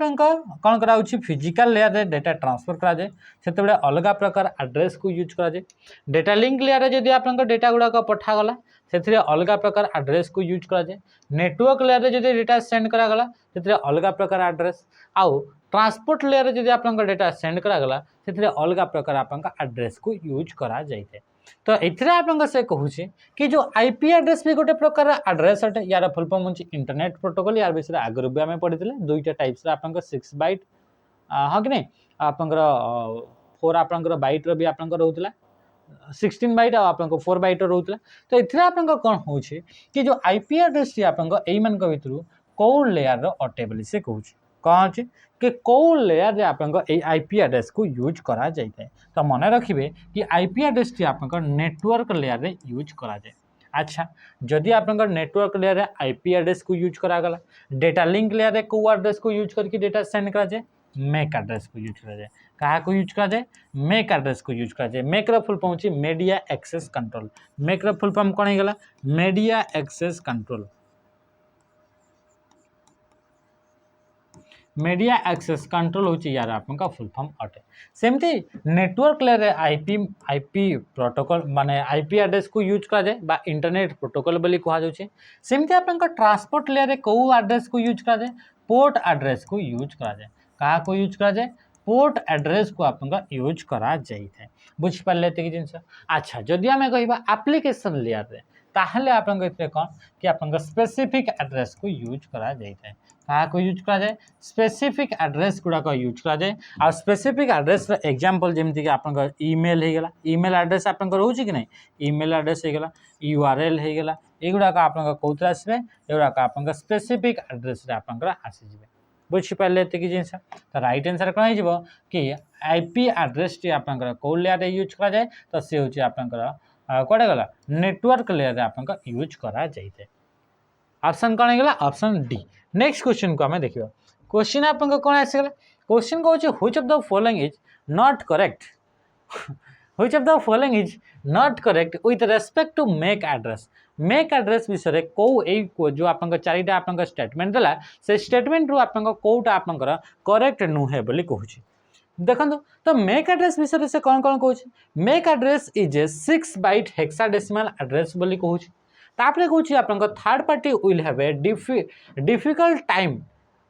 कौन करा फिजिकल लेयर रे डेटा ट्रांसफर करा जाए सेते बड़े अलग प्रकार एड्रेस को यूज करा जाए डेटा लिंक लेयर जदि आप डेटा गुड़ाक पठागला से अलग प्रकार एड्रेस को यूज करा जाए नेटवर्क लेयर जब डेटा सेंड करागला से अलग प्रकार एड्रेस आउ ट्रांसपोर्ट लेयर जब आप डेटा सेंड करागला से अलग प्रकार आप एड्रेस को यूज करा जाए तो ये आप से कहूँ कि जो आईपी एड्रेस भी गोटे प्रकार एड्रेस अटे यार फुल फॉर्म हो इंटरनेट प्रोटोकॉल यार विषय आगुरी भी आम पढ़ी दुईटा टाइप्स आप 6 बाइट हाँ कि नहीं आप 4 आप बाइट भी आप रोला 16 बाइट आप 4 बाइट रोला तो ये आप कौन हो कि जो आईपी एड्रेस आप भर कौ लेयर अटे बोली से कहूँ कौन अच्छे कि कौ लेयर रे आप आईपी एड्रेस को यूज करा जाए तो मन रखिए कि आईपी एड्रेस टी आप नेटवर्क लेयर रे यूज करा जाए अच्छा जदि आप नेटवर्क लेयर रे आईपी एड्रेस को यूज करागला डेटा लिंक लेयर रे को एड्रेस को यूज करके डेटा सेंड करा जाए मेक एड्रेस को यूज करा जाए क्या को यूज करा जाए मेक एड्रेस को यूज करा जाए मेक रो full form media access control MAC रो फुल फॉर्म कौन होगा media access control media access control हो यार आपका फुल फॉर्म अटे सेमती नेटवर्क लेयर आईपी प्रोटोकॉल माने आईपी एड्रेस को यूज करा जाए बा इंटरनेट प्रोटोकॉल बोली कहा जाउछे सेमती आपका ट्रांसपोर्ट लेयर को एड्रेस को यूज करा जाए पोर्ट एड्रेस को यूज करा जाए कहा को यूज करा जाए पोर्ट एड्रेस को आपका यूज करा जाए बुझी पारे ये जिनस अच्छा जदि आम कह एप्लिकेशन लेयर रे ताहले आप कौन कि आप स्पेसिफिक एड्रेस को यूज करा जाए क्या को यूज करा जाए स्पेसिफिक एड्रेस गुड़ाक यूज करा जाए आ स्पेसिफिक एड्रेस एग्जांपल जमीक आप ईमेल होगा ईमेल एड्रेस आप रोचे कि नहीं ईमेल एड्रेस होगा यूआरएल होगा युवाक आप कौन आसवे युवाक आप स्पेसिफिक एड्रेस आप आसीजे बुझीपारे ये जिन तो रईट आंसर कौन हो कि आईपी एड्रेस टी आप कौ लेयर यूज करा जाए तो सी हूँ आप कौटे गला नेटवर्क लेयर आप यूज करा जाए ऑप्शन कौन होगा ऑप्शन डी नेक्स्ट क्वेश्चन को आम देखा क्वेश्चन आप कौन आसगला क्वेश्चन कौन which of the following is not correct which of the following is not correct with respect to MAC address विषय को जो आप चारिटा आप स्टेटमेंट देला से स्टेटमेंट रू आप कौटा आप करेक्ट नुहे बोली कहूँ देखो तो मेक एड्रेस विषय से कौन कौन कहूँ MAC address is a 6 byte hexadecimal address बोली कहूँ तापरे कहूँ आप third party will have a difficult time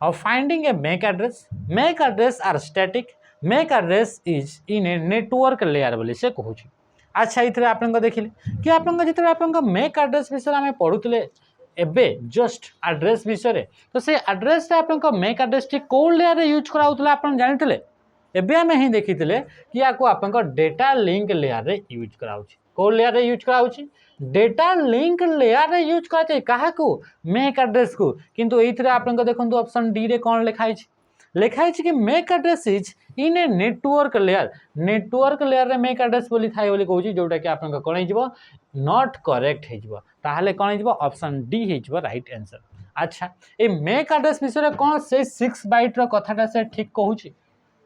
of finding a MAC address are static MAC address is in a network layer बोली से कहूँ अच्छा ये आप देखिले कि आप जिते आप मेक एड्रेस विषय आम पढ़ुले एबे जस्ट एड्रेस विषय तो से एड्रेस आप मेक एड्रेस टी कौ लेयर यूज कराउतले आप जानिथिले एबे आम ही देखी कि आप डेटा लिंक लेयर यूज कराउछि कौ लेयर यूज कराउछि डेटा लिंक लेयर यूज कराए क्या मेक एड्रेस को किंतु ये आप देखो ऑप्शन डी रे कौन लिखाई कि make address is in a network layer रे मेक एड्रेस बोली थाए बोली कहूँ जोटा कि आप कौन हो नॉट करेक्ट हो कौन हो ऑप्शन डी हो राइट आंसर अच्छा ये मेक एड्रेस विषय कौन से 6 बाइट कथाटा से ठीक कहूँ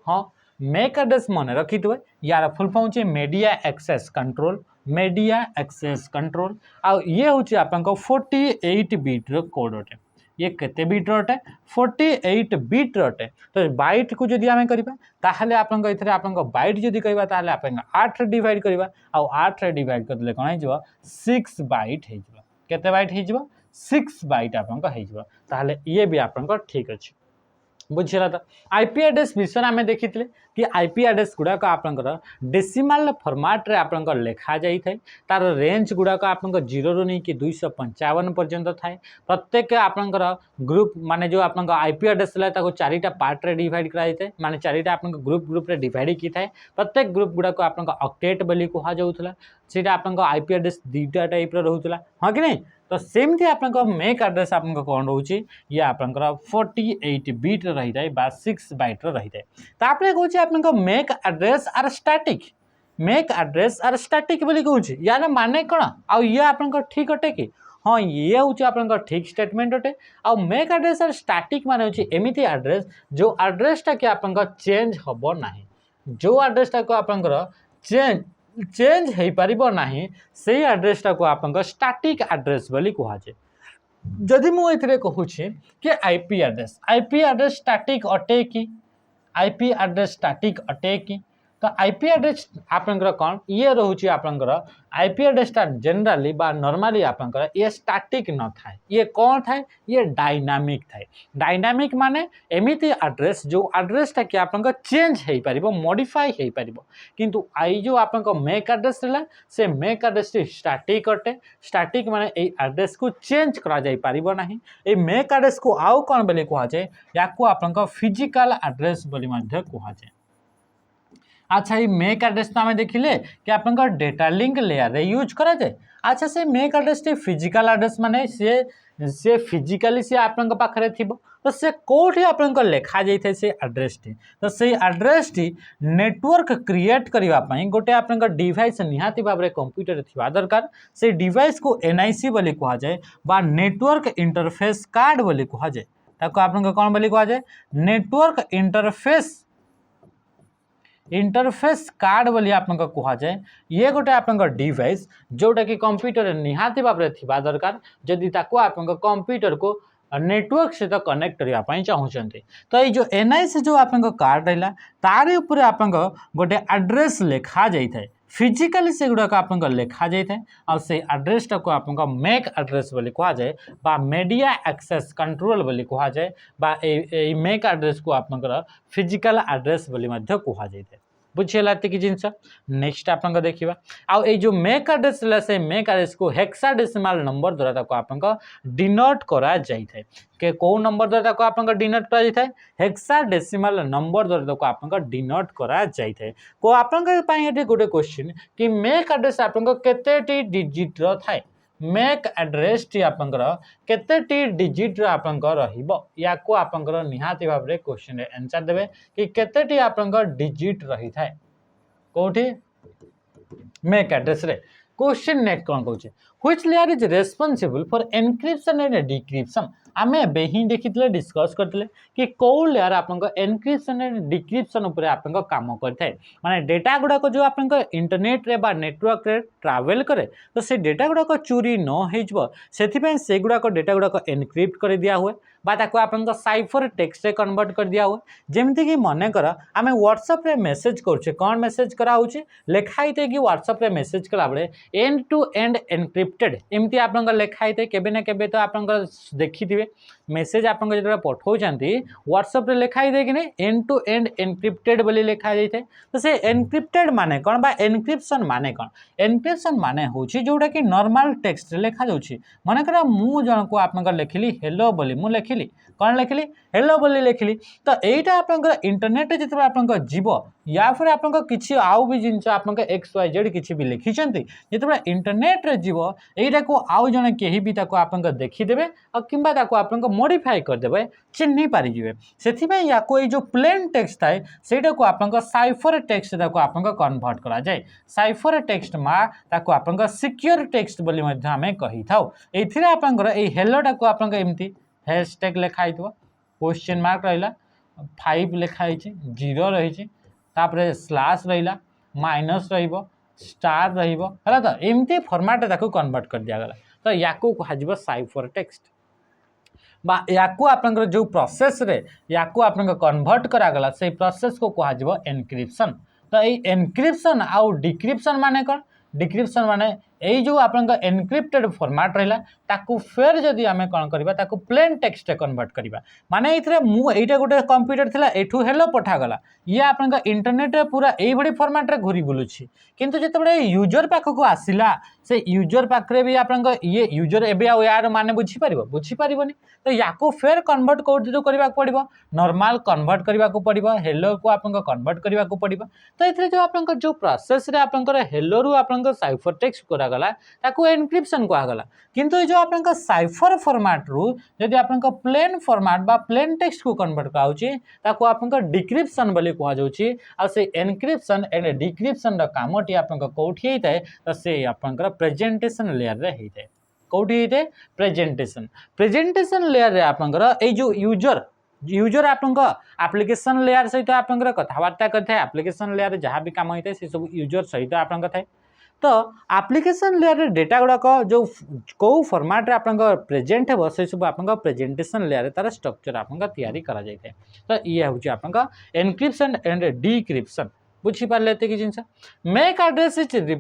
हाँ मैक एड्रेस मन रखी थे यार फुल फॉर्म होची media access control media access control आ ये हूँ आप 48 बिट कोड अटे ये केते बिट अटे 48 बिट अटे तो बाइट को जदि आम करवा ताहले आपन इथरे आपन बाइट जदि कहबा ताहले आपन 8 डिवाइड करवा आ 8 डिवाइड करले कोन हो 6 बाइट हो केते बाइट हो 6 बाइट आपन हो ताहले ये भी आपन ठीक अछि बुझीला तो आईपी एड्रेस विषय आम देखी कि आईपी एड्रेस गुड़ाक आपंकर डेसिमाल फॉर्मेट रे आपंकर लिखा जाई थाए तार रेंज गुड़ाक आपंकर 0 रु नहीं कि 255 पर्यंत थाए प्रत्येक आपंकर ग्रुप माने जो आपंकर आईपी एड्रेस है ताको चारिटा पार्ट रे डिवाइड करा जाए माने चारिटा आपंकर ग्रुप रे डिवाइड की थाए प्रत्येक ग्रुप गुड़ाक आपंकर ऑक्टेट बोली कहा जाउथला सेटा आपंकर आईपी एड्रेस दुईटा टाइप रो रहउथला हां कि नहीं तो सेमती आपंकर मेक एड्रेस आपंकर कौन रोचे ये आपंकर 48 बिट रही थाए बा 6 बाइट रही थाए तापरे कहूँ आपंकर MAC address are static MAC address are static बोली कहूँ यार माने कौन आ ये आपंकर ठीक अटे कि हाँ ये हूँ आपंकर ठीक स्टेटमेंट अटे आ मेक एड्रेस आर स्टैटिक माने हूँ एमती एड्रेस जो एड्रेसटा कि आपंकर चेंज हम ना जो एड्रेसटा को आपंकर चेंज हो पारिबो नाही से एड्रेसटा को आपंकर स्टैटिक एड्रेस बोली कहुचे जदि मुझे कहूँ कि आईपी एड्रेस स्टैटिक अटे कि आईपी एड्रेस स्टैटिक अटे कि तो आईपी एड्रेस आपंकर कौन ये रोचे आपंकर आईपी एड्रेस जनरली बा नॉर्मली आपंकर ये स्टैटिक न थाए ये कौन थाए ये डायनामिक थाए डायनामिक माने एमिति एड्रेस जो एड्रेसटा कि आपंकर चेंज हो पारिबो मॉडिफाई हो पारिबो किंतु आई जो आपंकर मेक एड्रेस रहा से मेक एड्रेस स्टैटिक अटे स्टैटिक माने ए एड्रेस को चेंज करा जाई पारिबो नाही ए मेक एड्रेस को आउ कौन बोली कहा जाए याको आपंकर फिजिकल एड्रेस बोली मध्य कहा जाए अच्छा ये मेक एड्रेस तो आम देखिले कि आप डेटा लिंक लेयर रे यूज करा जाए अच्छा से मेक एड्रेस फिजिकल एड्रेस माने से फिजिकली से आप पाखे थी तो से कौटी आप लिखा जाए से एड्रेस टी तो से एड्रेस टी नेटवर्क क्रिएट करने गोटे आप डिवाइस निहाती भाव में कंप्यूटर थिबा दरकार से डिवाइस को एनआईसी बोली कहा जाए बा नेटवर्क इंटरफेस कार्ड बोली कहा जाए ताको आप कौन बोली कहा जाए नेटवर्क इंटरफेस कार्ड बोली आप कहा जाए ये गोटे आप डिवाइस जोटा कि कंप्यूटर निहाती भाव में थिबा दरकार जदि ताको आप कंप्यूटर को नेटवर्क सहित कनेक्ट करने चाहते तो ये जो एनआईसी जो आप कार्ड रहा तार उपर आप गोटे एड्रेस लिखा जाए फिजिकली से गुड़ाक आप लिखा जाए और से एड्रेसटा को आप मेक एड्रेस बोली कहा जाए बा मीडिया एक्सेस कंट्रोल बोली कहा जाए बा मेक एड्रेस को आप फिजिकल एड्रेस बोली कहा जाए बुझीगला एतिक जिनस नेक्स्ट आप देखा आउ जो मेक एड्रेस से मेक एड्रेस को हेक्साडेसिमाल नंबर द्वारा आप डिनोट करा जाए के कौ नंबर द्वारा आप डिनोट करा हेक्साडेसिमाल नंबर द्वारा आप डिनोट करा जाए को आप गोटे क्वेश्चन कि मेक एड्रेस आप केते डिजिट थाए मेक एड्रेस टी आपंकर केते डिजिट आपंकर रहिबो याको आपंकर निहाती भाव में क्वेश्चन आंसर देबे कि केते आपंकर डिजिट रही थाए कोठी मेक एड्रेस रे क्वेश्चन नेक्स्ट कौन कहूँ which layer is responsible for encryption and decryption आम एबे ही देखी डिस्कस करते कि कौ लेयर आप एनक्रिप्शन एंड डिक्रिप्शन उपर आप काम करता माने डेटा गुड़ाक जो आप इंटरनेट रे बा नेटवर्क रे ट्रावेल करे तो से डेटा गुड़ाक चोरी न हो से गुड़ाक डेटा गुड़ाक एनक्रिप्ट कर दिया हुए बा ताको आप साइफर टेक्स्ट रे कन्वर्ट कर दिया हुए जमती कि मन कर आम व्हाट्सएप रे मेसेज करुचे कौन मेसेज कराऊे लिखाई थे कि व्हाट्सएप रे मेसेज कला बेले एंड टू एंड एनक्रिप्टेड एमती आप लिखाई थे केबे ना केबे तो आप देखी मेसेज आप जो पठाऊँगी व्हाट्सएप रे लिखाई दे कि एंड टू एंड एनक्रिप्टेड बोली लिखा जाए तो से एनक्रिप्टेड माने कौन बा एनक्रिप्शन माने कौन एनक्रिप्शन माने होची जोटा कि नॉर्मल टेक्स्ट रे लिखा जाउची माने करा मु जन को आप लिखिली हेलो बोली मु लिखिली कौन लिखिली हेलो बोली लिखिली तो यहीटा आप इंटरनेट जिते आप जीव या फिर आप किसी आउ भी जिनस आप एक्स वाई जेड किसी भी लिखिं जिते इंटरनेट रे जीव यहीटा को आउ जने कहीं भी आप देखीदे कि आप मॉडिफाई करदे चिन्ह पारिजे से या जो प्लेन टेक्स्ट थाए सेटा को आप साइफर टेक्स्ट आप कन्वर्ट करा जाए साइफर टेक्स्ट ताको आप सिक्योर टेक्स्ट बोली आम कही था ये आप हेलोटा को आप एमती हैशटैग लिखाई क्वेश्चन मार्क रहा 5 लिखाई 0 रही तापर स्लैश रहिला माइनस रहिबो स्टार रहिबो हला तो एमती फॉर्मेट ताको कन्वर्ट कर दिया गला तो याकू कहा साइफर टेक्स्ट बा याकू आपनकर जो प्रोसेस रे याकू आपनकर कन्वर्ट करा गला से प्रोसेस को कहा एनक्रिप्शन तो ये एनक्रिप्शन आउ डिक्रिप्शन माने कौन डिक्रिप्शन माने यही जो आपन एनक्रिप्टेड फॉर्मेट रहा ताकू फेर जदि आम कौन करवा ताकू प्लेन टेक्स्ट कन्वर्ट करवा माने ये गोटे कंप्यूटर थिला एठू हेलो पठागला ये आपन इंटरनेट रे पूरा यही फॉर्मेट रे घूरी बुलुछि किंतु जिते यूजर पाखक आसिला से यूजर पाखरे भी आपन ये यूजर एबे आ यार माने बुझी पारिबोनी तो याकू फेर कन्वर्ट कोड करबा पड़िबो नॉर्मल कन्वर्ट करबा को पड़िबो हेलो को आपन कन्वर्ट करबा को पड़िबो तो एथरे जो आपन जो प्रोसेस रे आपन हेलो रु आपन साइफर टेक्स्ट करा गला ताकू एनक्रिप्शन कहा गला किंतु जो आपन साइफर फॉर्मेट रु यदि आपन प्लेन फॉर्मेट बा प्लेन टेक्स्ट को कन्वर्ट कराउची ताकू आपन डिक्रिप्शन बोली कहा जाउची आ से एनक्रिप्शन एंड डिक्रिप्शन रो कामटी आपन कोठी हेतै तो से आपन प्रेजेंटेशन लेयर रे हेतै कोठी हेतै प्रेजेंटेशन लेयर रे आपन ए जो यूजर आपन एप्लिकेशन लेयर सहित आपन कथबार्ता करथे एप्लिकेशन लेयर जहाँ भी काम होता है से सब यूजर सहित आपन थाए तो एप्लिकेशन लेयर रे डेटा गुड़ाक जो कौ फॉर्मेट रे आपन प्रेजेंट हेबो से सब आपन प्रेजेंटेशन लेयर तार स्ट्रक्चर आपन तैयारी करा जाय थे तो ये होची आपन एनक्रिप्शन एंड डिक्रिप्शन बुझी पारले एते कि जिंस MAC address is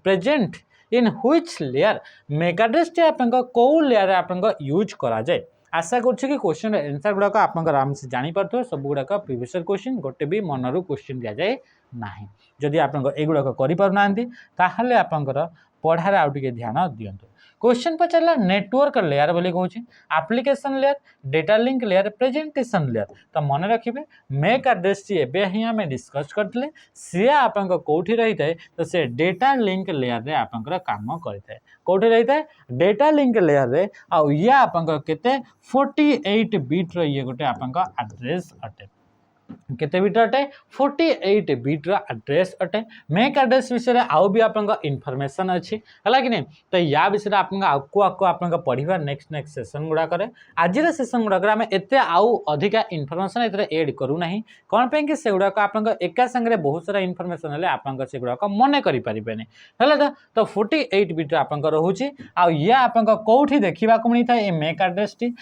present in which layer MAC address टे आपन को लेयर आपन यूज करा जाय आशा करुच्छे कि क्वेश्चन आंसर गुड़ाक आप आराम से जानी पार्थ सब गुड़ाक प्रीवियस क्वेश्चन गोटे भी मनरू क्वेश्चन दि जाए ना जदि आप एगुड़ाक करें आपंकर पढ़ार आउ टे ध्यान दिंतु क्वेश्चन पचारा नेटवर्क लेयर बोली कहूँ application layer data link layer presentation layer तो मन रखिए मेक एड्रेस एबे ही आम डिस्कस करते सी आपन कौटी रही है तो से डेटा लिंक लेयर रे आपन काम करता कौटी रही है डेटा लिंक लेयर रे आउ ये आपन केते 48 बिट ये गोटे आपन एड्रेस अटे केते बिट अटे 48 बिट एड्रेस अटे मेक एड्रेस विषय आउ भी आपन इनफॉरमेशन अच्छी है कि नहीं तो या विषय आपको पढ़ा नेक्स्ट सेसन गुड़ा आज सेसन गुड़ाक आम एत आउ अधिका इनफॉरमेशन एड करूना कौन पे कि सेगुड़ाक आप एका संगे बहुत सारा इनफॉरमेशन है आपन से गुड़ाक मन करें है तो 48 बिट आपन रोचे आ ये आपन कौटी देखा मिलता है मेक एड्रेस टी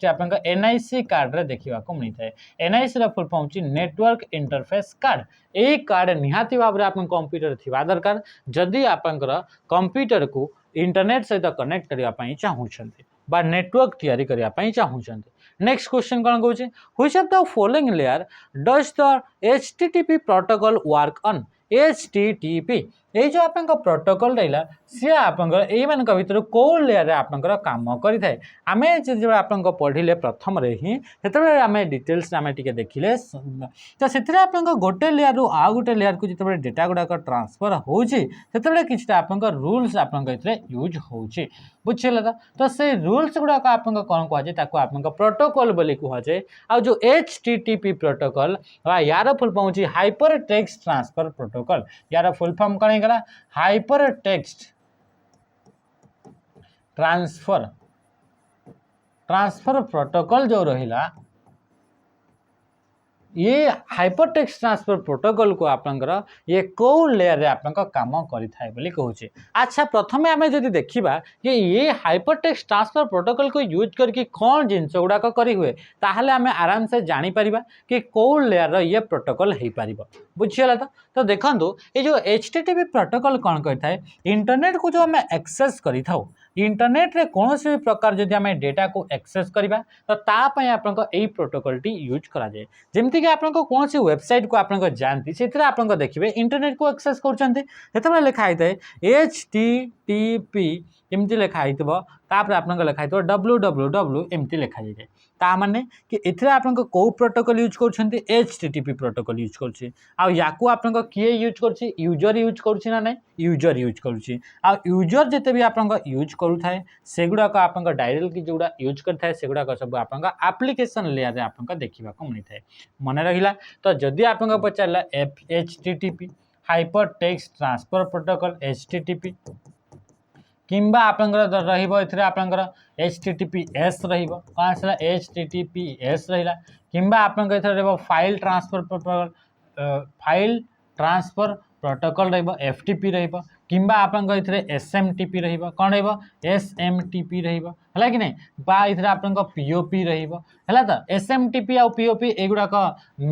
आपन एनआईसी कार्ड रे देखा मिलता है NIC full form network interface card ए कार्ड निहाती भाव में आप कंप्यूटर थी दरकार जदि आपंकर कंप्यूटर को इंटरनेट सहित कनेक्ट करने चाहूँगी बा नेटवर्क तैयारी करने चाहूँगी नेक्स्ट क्वेश्चन कौन कौन which of the following layer does the HTTP protocol work on HTTP ये जो आप प्रोटोकॉल रहा सी आपन भर कौ लेयर आपंकर काम करें आम जो आप पढ़ले प्रथम ही आम डिटेल्स आम देखिले तो से गोटे लेयर रु आउ गोटे लेयर को जो डेटा गुड़ाक ट्रांसफर होती आप रूल्स आप यूज हो बुझे तो से रूल्स गुड़ाक आप कौन कहुए आप प्रोटोकॉल बोली कहुए आ जो एचटीटीपी प्रोटोकॉल यार फुल फॉर्म होची हाइपर टेक्स्ट ट्रांसफर प्रोटोकॉल यार फुल फॉर्म कौन हाइपर टेक्स्ट ट्रांसफर प्रोटोकॉल जो रहिला ये हाइपर टेक्स्ट ट्रांसफर प्रोटोकॉल को आपंकर ये कौ लेयर रे आपन काम करिथाय बोली कहूचे अच्छा प्रथमे आमे जदि देखिबा कि ये हाइपर टेक्स्ट ट्रांसफर प्रोटोकॉल को यूज करके कौन जिनस गुड़ाक करी हुए ताहले आमे आराम से जानी परिबा कि कौ लेयर रो ये प्रोटोकॉल हेई परिबो बुझियला तो देखंतु ये जो एचटीटीपी प्रोटोकॉल कौन करथाय इंटरनेट को जो आमे एक्सेस करिथाउ इंटरनेट रे कौन से प्रकार जदि आमे डेटा को एक्सेस करिबा तो ता पय आपन एई प्रोटोकॉल टी यूज करा जाय जेमति कि आपन कौन सी वेबसाइट को आपन जानती से आपन देखिए इंटरनेट को एक्सेस कर लिखा HTTP एमती लिखाई आप लिखाई www एमती लिखा जाए ताने कि एथरे आपन को प्रोटोकॉल यूज कर HTTP प्रोटोकॉल यूज कर आपन किए यूज कर यूजर यूज कर ना यूजर यूज कर यूजर जिते भी आपन यूज करुए से गुड़ाक आप डायरेक्टली जोड़ा यूज करता है से गुड़ाक सब आप एप्लिकेशन लेयर आप देखा मिलता है मन रहा तो जदि आप पचारा HTTP hyper text transfer protocol HTTP किंबा आपंकर HTTPS कौन HTTPS रहा किंबा आप file transfer protocol file transfer protocol रहिबो एफटीपी रहिबो किंबा आपन इथरे एसएमटीपी रहिबो कोन रहिबो एसएमटीपी रहिबो हला कि नै बा इथरे आपन पीओपी रहिबो हला त एसएमटीपी आ पीओपी एगुडा का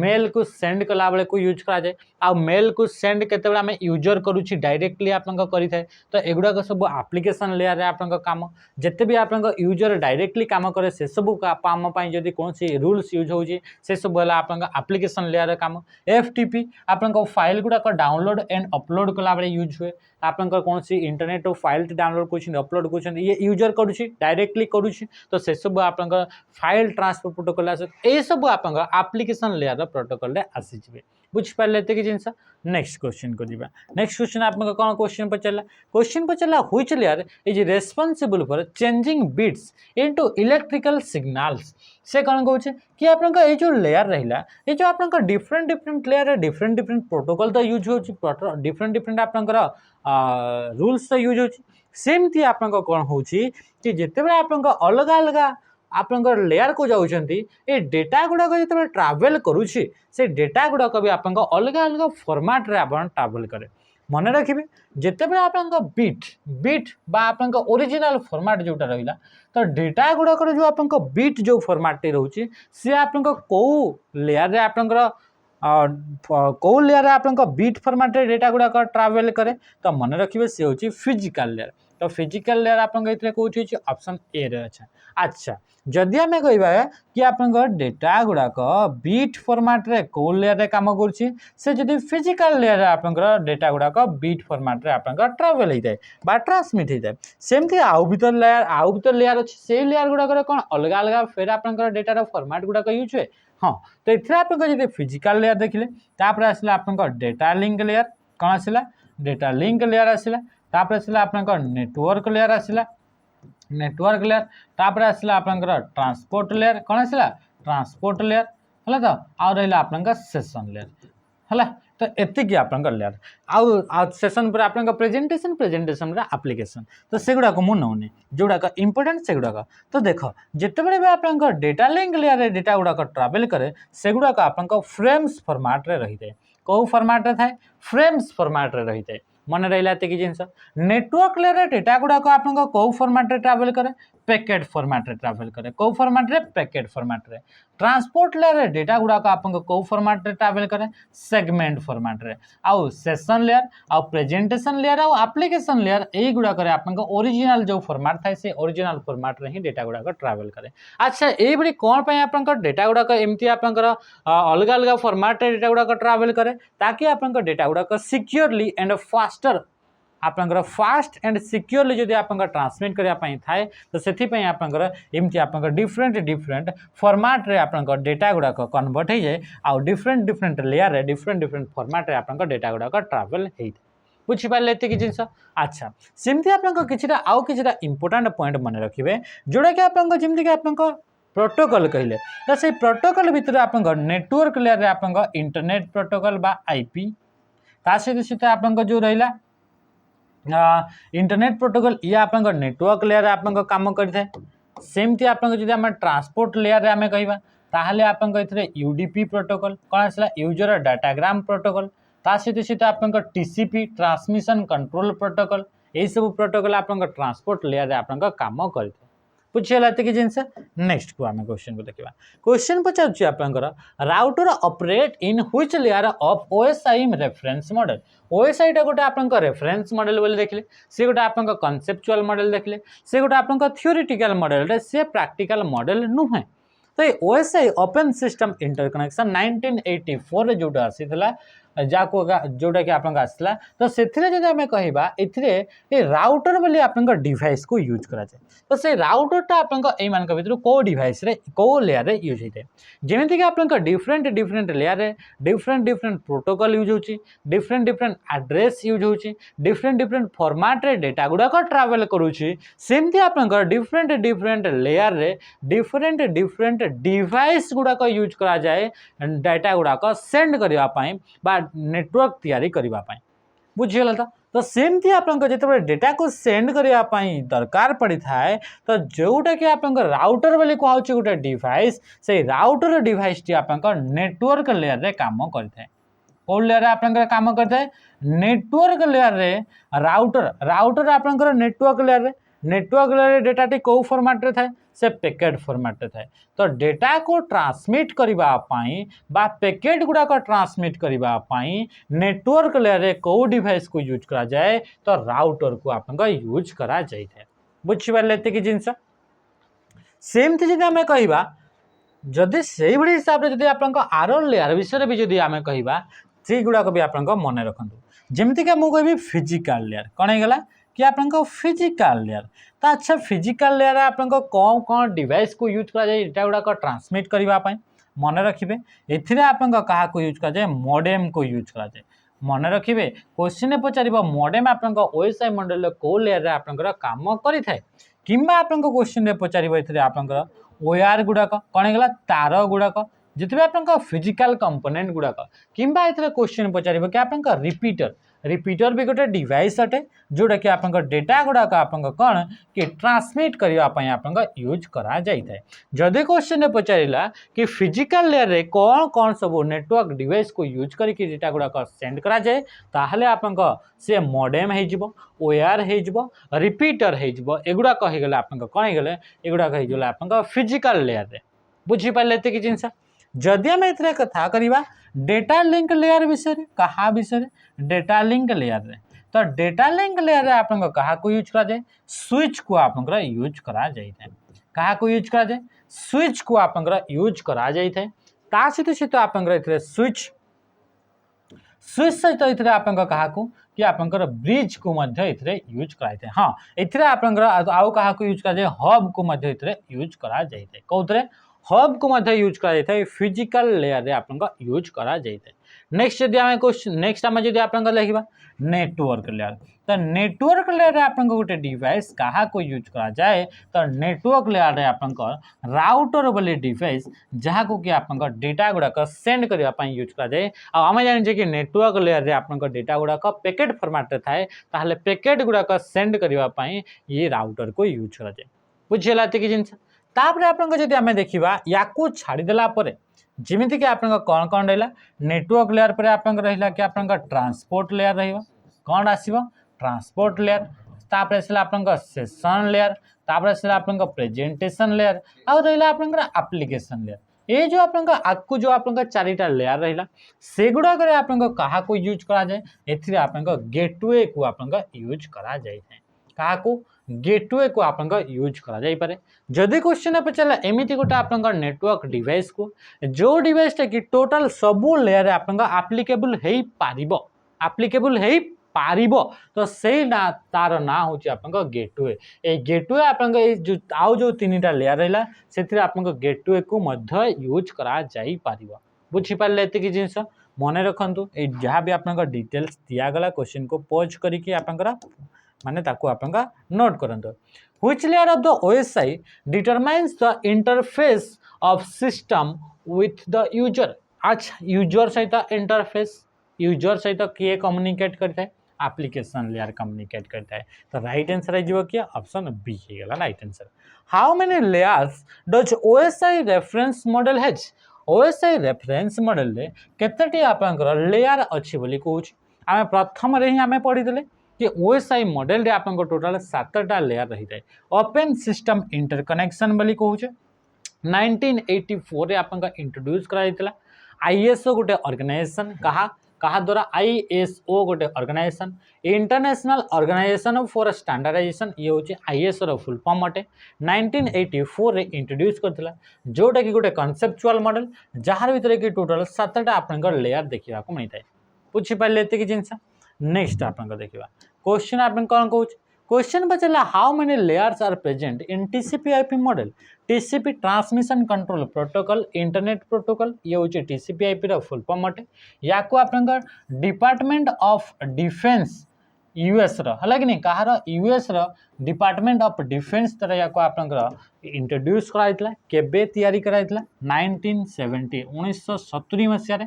मेल को सेंड कला बेले को यूज करा जाय आ मेल को सेंड केते बेले हमें यूजर करूची डायरेक्टली आपन करि थाए तो एगुडा का सब एप्लीकेशन लेयर रे आपन काम जते भी आपन यूजर डायरेक्टली काम करे से सब काम पई जदी कोनसी रूल्स यूज होची से सब वाला आपन एप्लीकेशन लेयर रे काम एफटीपी आपन फाइल गुडा का डाउनलोड एंड अपलोड कला बेले यूज हुए आपन कौन सी इंटरनेट फाइल डाउनलोड कर अपलोड कर ये यूजर करुच्ची डायरेक्टली करुच्ची तो से सब आपन फाइल ट्रांसफर प्रोटोकॉल ये सब आपन एप्लीकेशन लेयर प्रोटोकॉल रे आसी जिवे बुझिपारे एत जिनस नेक्स्ट क्वेश्चन को दिबा नेक्स्ट क्वेश्चन आपन कौन क्वेश्चन पचारा which layer is responsible for changing bits into electrical signals से कौन कहूँ कि आपन ये जो लेयर रहा ये जो आपन different different layer different different protocol तो यूज हो डिफरेंट डिफरेंट आपन रूल्स तो यूज होमती आपन कौन हो जिते बड़े आपन अलग अलग आपन लेयर को जाऊँगी ये डेटा गुड़ाक जो ट्रावेल करुच्ची से डेटा गुड़ाक भी आपन अलग अलग फॉर्मेट रे आपन ट्रावेल करे मन रखिए जिते बड़े आपन बीट बीट बा आपन ओरिजिनल फॉर्मेट जोटा रहा तो डेटा गुड़ाक जो आपन बीट जो फॉर्मेट रोचे सी आपन कौ लेयर रे आपन कौ लेयर आपन बीट फॉर्मेट रे डेटा गुड़ाक ट्रावेल करे तो मन रखिए सी हूँ फिजिकल लेयर तो फिजिकल लेयर आपन कौन ऑप्शन ए रे अच्छा जदि आम कह कि आपन डेटा गुड़ाक बीट फॉर्मेट रे कौ लेयर रे काम करुच्ची से जदि फिजिकल लेयर आपन डेटा गुड़ाक बीट फॉर्मेट रे आपन ट्रावेल होता है बा ट्रांसमिट होता है सेमती आउ भी तो लेयर अच्छे से लेयर गुड़ाक कौन अलग अलग फिर आपन डेटार फॉर्मेट गुड़ाक यूज हुए हाँ तो ये आप फिजिकल लेयर देखिले तापर आसला आपन डेटा लिंक लेयर कौन आसला डेटा लिंक लेयर आसला तापर आसला आपन नेटवर्क लेयर आसला नेटवर्क लेयर तापर आसला आपन ट्रांसपोर्ट लेयर कौन आसला ट्रांसपोर्ट लेयर है तो आउ रहा आपन सेशन लेयर है तो एतिक आपन लेयर आउ सेशन पर आपन प्रेजेंटेशन प्रेजेंटेशन एप्लीकेशन तो सेगुड़ाक मु नौनी जोड़ाक इंपोर्टेंट सेगुड़ाक तो देख जिते बड़े भी आपन डेटा लिंक लेयर डेटा गुड़ाक ट्रावेल करे सेगुड़ाक आपन फ्रेम्स फॉर्मेट रे रही है कौ फॉर्मेट रे थाए फ्रेम्स फॉर्मेट रे रही है मन रहा एत जिनस नेटवर्क लेयर डेटा गुड़ाक आपन कौ फॉर्मेट रे ट्रावेल करे पैकेट फॉर्मेट रे ट्रावेल करे कौ फॉर्मेट रे पैकेट फॉर्मेट रे ट्रांसपोर्ट लेयर डेटा गुड़ाक आपन कौ फॉर्मेट रे ट्रावेल करे सेगमेंट फॉर्मेट रे आउ सेशन लेयर आउ प्रेजेंटेशन लेयर आउ एप्लीकेशन लेयर यही गुड़ाक आपन ओरिजिनल जो फॉर्मेट थाए से ओरिजिनल फॉर्मेट रे ही डेटा गुड़ाक ट्रावेल करे अच्छा ये बड़ी कौन पे आपन डेटा गुड़ाक एमती आपन अलग अलग फॉर्मेट रे डेटा गुड़ाक ट्रावेल करे ताकि आपन डेटा गुड़ाक सिक्योरली एंड फास्टर आपन फास्ट एंड सिक्योरली जदि आपन ट्रांसमिट करने थाए तो से आपन एमती आपन डिफरेंट डिफरेंट फॉर्मेट रे आपन डेटा गुड़ाक कन्वर्ट हो जाए आउ डिफरेंट डिफरेंट लेयर रे डिफरेंट डिफरेंट फॉर्मेट रे आपन डेटा गुड़ाक ट्रावेल होता है बुझिपारे एत जिनस अच्छा सेमती आपन किछिटा आउ किछिटा इंपोर्टेंट पॉइंट मन रखिए जोड़ा कि आपन जमती कि आपन प्रोटोकॉल कहले तो से प्रोटोकॉल भितर आपन नेटवर्क लेयर रे आपन इंटरनेट प्रोटोकॉल बा आईपी ता सहित आपन जो रहिला इंटरनेट प्रोटोकॉल ये आपन नेटवर्क लेयर आपन काम करें सेमती आपन जदि आम ट्रांसपोर्ट लेयर आम कहवा ताहले आपन यूडीपी प्रोटोकॉल कौन आसला यूजर डाटाग्राम प्रोटोकॉल ता सहित आपन टीसीपी ट्रांसमिशन कंट्रोल प्रोटोकॉल यही सब प्रोटोकॉल आपन ट्रांसपोर्ट लेयर आपन काम करें बुझीगला एतिक जिनस नेक्स्ट को आम क्वेश्चन को देखा क्वेश्चन पचार आपंकर router operate in which layer of OSI reference model OSI टा गोटे आपन रेफरेंस मॉडल बोले देखले से गोटे आपन कॉन्सेप्चुअल मॉडल देखले से गोटे आपन थ्योरेटिकल मॉडल रे से प्रैक्टिकल मॉडल नुहे तो ये ओएसआई ओपन सिस्टम इंटरकनेक्शन 1984 रे जोटा आसीथला जाको जोटा कि आपन आसला तो से जब आम कहवा ए राउटर बोली आपन डिवाइस को यूज करा जाए तो से राउटरटा आपन मान भर कौ डिवाइस रे कौ लेयर रे यूज होता है जमीती कि आपन डिफरेंट डिफरेंट लेयर रे डिफरेंट डिफरेंट प्रोटोकॉल यूज होची डिफरेंट डिफरेंट एड्रेस यूज होची डिफरेंट डिफरेंट फॉर्मेट रे डेटा गुड़ाक ट्रावेल करुची सेमती आपन डिफरेंट डिफरेंट लेयर रे डिफरेंट डिफरेंट डिवाइस गुड़ाक यूज करा जाए डाटा गुड़ाक सेंड करने बा नेटवर्क तैयारी करने बुझीगला तो सेमती आपन जो डेटा को सेंड करने दरकार पड़ी थाए तो जोटा कि आपन राउटर बोली कहूँ गोटे डिवाइस से राउटर डिवाइस टी आपन नेटवर्क लेयर रे काम करता है को लेयर आपनकर काम करता है नेटवर्क लेयर रे राउटर आपनकर नेटवर्क लेयर रे डेटा टी को फॉर्मेट रे थाए से पैकेट फॉर्मेट रे थाए तो डेटा को ट्रांसमिट करबा पाई बा पैकेट गुडा को ट्रांसमिट करबा पाई नेटवर्क लेयर रे को डिवाइस को यूज करा जाए तो राउटर को आपनका यूज करा जाय थाए बुझि पाले एते कि जिंस सेमती जदि आमे कहिबा जदि से भली हिसाब रे जदि आपनका आरो लेयर विषय भी जदि आमे कहिबा से गुडा को भी आपनका मन रखंतु जेमति कि मु कहबी फिजिकल लेयर कोन हे गला कि आपनका फिजिकल लेयर तो अच्छा फिजिकल लेयर आपनका कौन डिवाइस को यूज करा जाए डेटा गुडा को ट्रांसमिट करबा पई मन रखिबे एथिरे आपनका कहा को यूज करा जाए मॉडेम को यूज करा जाए मन रखिबे क्वेश्चन पचारिबो मॉडेम आपनका ओएसआई मॉडल को लेयर रे आपनका काम करि थाए किंबा आपनका क्वेश्चन रे पचारिबो एथिरे आपनका ओआर गुडाक कौन है तार गुडाक जितने आपनका फिजिकल कंपोनेंट गुडाक किंबा एथरे क्वेश्चन पचारिबो कि आपनका रिपीटर भी गोटे डिवाइस अटे जोटा कि आपनका डेटा गुडाक आपनका कौन कि ट्रांसमिट करबा पई आपनका यूज करा जाय थाए जदि क्वेश्चन पचारिला कि फिजिकल लेयर रे कौन सब नेटवर्क डिवाइस को यूज करके डेटा गुडाक सेंड करा जाए ताहले आपनका से मॉडेम हे जिवो ओआर हे जिवो रिपीटर हे जिवो एगुडा कहि गेले आपनका कोन हे गेले एगुडा कहि गेले आपनका फिजिकल लेयर रे बुझि पाले एते कि जिंस जदि हम एथरे कथा करिबा डेटा लिंक लेयर विषय रे कहा विषय रे डेटा लिंक लेयर रे तो डेटा लिंक लेयर रे आपनका कहा को यूज करा जाए स्विच को आपनका यूज करा जाय थाए कहा को यूज करा जाए स्विच को आपनका यूज करा जाय थाए ता सहित आपनका एथरे स्विच सहित एथरे आपनका कहा को कि आपनकर ब्रिज को मध्य एथरे यूज कराय थाए हां एथरे आपनकर आउ कहा को यूज करा जाए हब को मध्य एथरे यूज करा जाय थाए कोथरे हब को मध्य यूज करा जाय थाए फिजिकल लेयर रे आपनका यूज करा जाय थाए नेक्स्ट जदि आमे क्वेश्चन नेक्स्ट आमे जदि आपनका लेखिबा नेटवर्क लेयर तो नेटवर्क लेयर रे आपनका गोटे डिवाइस कहा को यूज करा जाए तो नेटवर्क लेयर रे आपनका राउटर वाली डिवाइस जहा को कि आपनका डेटा गुडा का सेंड करबा पई यूज करा जाए आ आमे जानि जे कि नेटवर्क लेयर रे आपनका डेटा गुडा का पैकेट फॉर्मेट रे थाए ताहले पैकेट गुडा का सेंड करबा पई ये राउटर को यूज करा जाए बुझिला ते कि जिंस तापर आपनका जदि आमे देखिबा याको छाडी देला परे जेमिति कि आपनका कौन रहला नेटवर्क लेयर पर आपनका रहला कि आपनका ट्रांसपोर्ट लेयर रहइबा कौन आसीबो ट्रांसपोर्ट लेयर तापर आसला आपनका सेशन लेयर तापर आसला आपनका प्रेजेंटेशन लेयर आ रहला आपनका एप्लीकेशन लेयर ए जो आपनका आकु जो आपनका चारिटा लेयर रहला सेगुडा करे आपनका कहा को यूज करा जाए एथिरे आपनका गेटवे को आपनका यूज करा जाय है कहा को गेटवे को आपनका यूज करा जाय पारे जदि क्वेश्चन पचाला एमिति गोटा आपनका नेटवर्क डिवाइस को जो डिवाइस टा कि टोटल सबु लेयर आपनका एप्लीकेबल हेई पारिबो तो सेई ना तार ना होची आपनका गेटवे ए गेटवे आपनका ए जो आउ जो तीनटा लेयर रहला सेथिरे आपनका गेटवे को मध्य यूज करा जाई पारिबो बुझि पाले एते कि जिंस मने रखंतु ए जहां भी आपनका डिटेल्स दिया गला क्वेश्चन को पॉज करिके आपनका माने ताको आपनका नोट करंतु which layer of the OSI determines the interface of system with the user अच्छा यूजर सहित इंटरफेस यूजर सहित किए कम्युनिकेट करता है एप्लीकेशन लेयर कम्युनिकेट करता है तो राइट आंसर है जो क्या ऑप्शन बी हे गला right answer how many layers does OSI reference model has OSI reference model रे केतेटी आपनकर लेयर अछि बोली कहूछ आमे प्रथम रे ही आमे पढी देले कि ओएसआई मॉडल रे आपनको टोटल 7टा लेयर रही जाए ओपन सिस्टम इंटरकनेक्शन बोली कहूछ 1984 रे आपनका इंट्रोड्यूस करा दितला आईएसओ गोटे ऑर्गेनाइजेशन कहा द्वारा आईएसओ गोटे organisation international organisation for standardisation ये होची आईएसओ रो फुल फॉर्म अटे 1984 रे इंट्रोड्यूस करथिला जोटा कि गोटे कॉन्सेप्चुअल मॉडल जहार भीतर कि टोटल 7टा आपनका लेयर देखिबा को मिलता है पूछि पाले एते कि जिंस नेक्स्ट आपनका देखिबा क्वेश्चन आपन कोन कहूछ क्वेश्चन बचला how many layers are present in TCP IP model TCP transmission control protocol internet protocol ये होचे टीसीपी/आईपी रा फुल फॉर्म अटे याको आपनका डिपार्टमेंट ऑफ डिफेंस यूएस रा हला कि नहीं कहार यूएस रा डिपार्टमेंट ऑफ डिफेंस तरह याको आपनका इंट्रोड्यूस कराइतला केबे तयारी कराइतला 1970 मसिया रे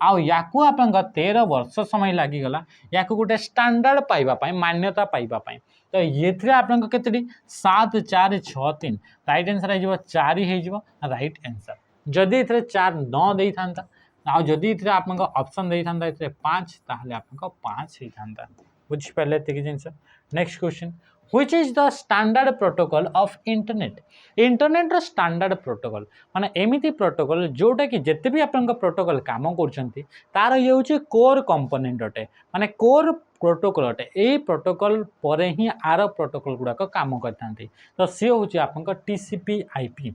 आउ याकू आपनका 13 वर्ष समय लागी गला याकू गोटे स्टैंडर्ड पाइबा पाई मान्यता पाइबा पाई तो येथरे आपनका केतडी 7 4 6 3 राइट आंसर हे जिवो 4 हे जिवो राइट आंसर जदी एथरे 4 9 देई थांता आ जदि इथे आपन ऑप्शन दे थांदा इथे 5 ताहले आपन 5 ही थांदा बुझ पहले ते जिंस next question which is the standard protocol of internet internet रो स्टैंडर्ड प्रोटोकॉल माने एमिति प्रोटोकॉल जोटा कि जते भी आपन प्रोटोकॉल काम करछंती तार ये होचे कोर कंपोनेंट अटे माने कोर प्रोटोकॉल अटे ए प्रोटोकॉल परे ही आर प्रोटोकॉल गुडा को काम करथांती तो से होचे आपन टीसीपी आईपी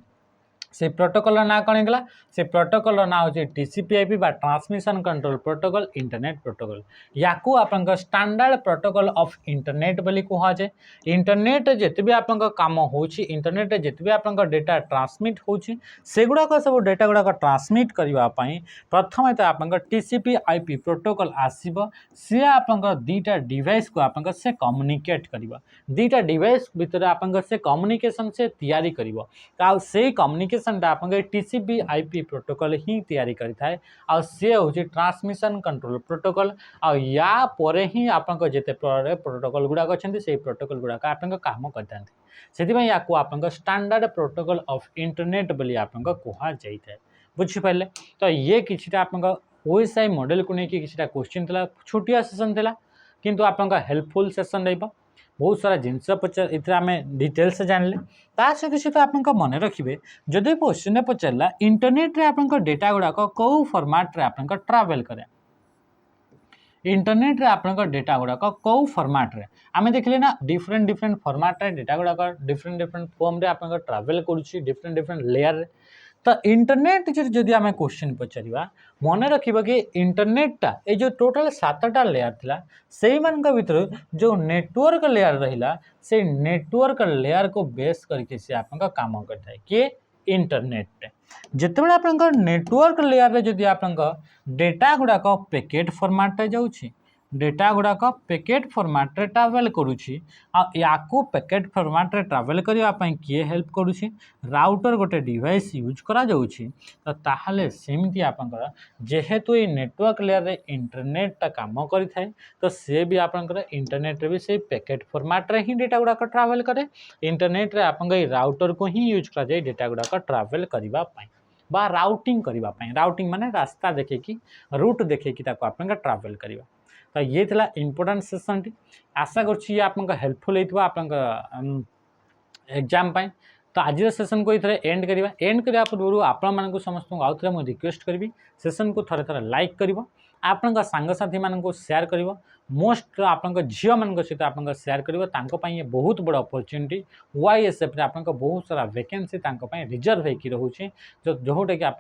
से प्रोटोकॉल ना कौन है से प्रोटोकॉल ना हो टीसीपी/आईपी बा transmission control protocol internet protocol या को आपन स्टैंडर्ड प्रोटोकॉल ऑफ इंटरनेट बोली कहा जाए इंटरनेट जिते भी आपन काम होची इंटरनेट जिते भी आपन डेटा ट्रांसमिट होची सेगुड़ाक सब डेटा गुड़ाक ट्रांसमिट करने प्रथम तो आपन टीसीपी/आईपी प्रोटोकॉल आसीबो सी आपन दीटा डिवाइस को आपन से कम्युनिकेट करिबा दीटा डिवाइस भितर आपन से कम्युनिकेशन से तैयारी करिबो ता से कम्युनिकेशन आपन टीसीपी/आईपी प्रोटोकॉल ही तैयारी करिथाय आ से होची ट्रांसमिशन कंट्रोल प्रोटोकॉल आ या परे ही आपन जेते प्रोटोकॉल गुड़ाक अच्छे से प्रोटोकॉल गुड़ाक आपन काम करते से या आपन स्टैंडर्ड प्रोटोकॉल ऑफ इंटरनेट बोली आपन कहा जाए बुझिपारे तो ये किछटा आपन ओएसआई मॉडल को लेकिन किछटा क्वेश्चन था छोटिया सेशन था किंतु आपन हेल्पफुल सेशन रहा बहुत सारा जिनस पचार इथे आम डिटेल्स जानले ता सहित सहित आपन मन रखिए जदि क्वेश्चन पचारा इंटरनेट रे आपन डेटा गुड़ाक कौ फॉर्मेट रे आपन ट्रैवल करे इंटरनेट रे आपन डेटा गुड़ाक कौ फॉर्मेट रे आमे देखले ना डिफरेंट डिफरेंट फॉर्मेट रे डेटा गुड़ाक डिफरेंट डिफरेंट फॉर्म रे आपन ट्रैवल करूची डिफरेंट डिफरेंट लेयर रे तो इंटरनेट जदि आम क्वेश्चन पचारा मन रखा कि इंटरनेटा ये जो टोटल 7टा लेयर थिला सेई मान भीतर जो नेटवर्क लेयर रहिला से नेटवर्क लेयर को बेस करके से आपन काम करता है कि इंटरनेट जिते आप नेटवर्क लेयर रे जदि आपन डेटा गुड़ाक पैकेट फॉर्मेट रे जाउछि डेटा गुड़ाक पैकेट फॉर्मेट रे ट्रैवल करूछि या पैकेट फॉर्मेट रे ट्रैवल करबा पई किए हेल्प करूछि राउटर गोटे डिवाइस यूज करा जाउछि तो ताहले सेमिति आपनकर जेहेतु ये नेटवर्क लेयर रे इंटरनेट ता काम करि थाए तो से भी आपनकर इंटरनेट रे भी से पैकेट फॉर्मेट रे ही डेटा गुड़ाक ट्रैवल करे इंटरनेट रे आपन राउटर को ही यूज करा जाए डेटा गुड़ाक ट्रैवल करबा पई बा राउटिंग करबा पई राउटिंग माने रास्ता देखे कि रूट देखे कि ताको आपन ट्रैवल करबा तो ये थी इम्पोर्टाट सेसन टी आशा कर आपन हेल्पफुल होता आपन एग्जाम पाई तो आज सेसन को ये एंड करवा एंड करने पूर्व आपण समस्त आउ थे मुझे रिक्वेस्ट करी सेसन को थरे थरे लाइक कर आपण सांगसाथी मान सेयार कर मोस्ट आपण झील मान सहित आप सेयार कर ये बहुत बड़ अपॉर्चुनिटी वाईएसएफ रे आपन बहुत सारा वैकेंसी रिजर्व होकर रोचे जोटा कि आप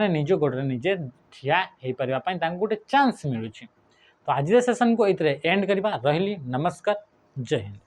निज गोड़े निजे ठिया हो पारे गोटे चांस मिलूँ तो आज सेसन को ये एंड करवा रही नमस्कार जय हिंद।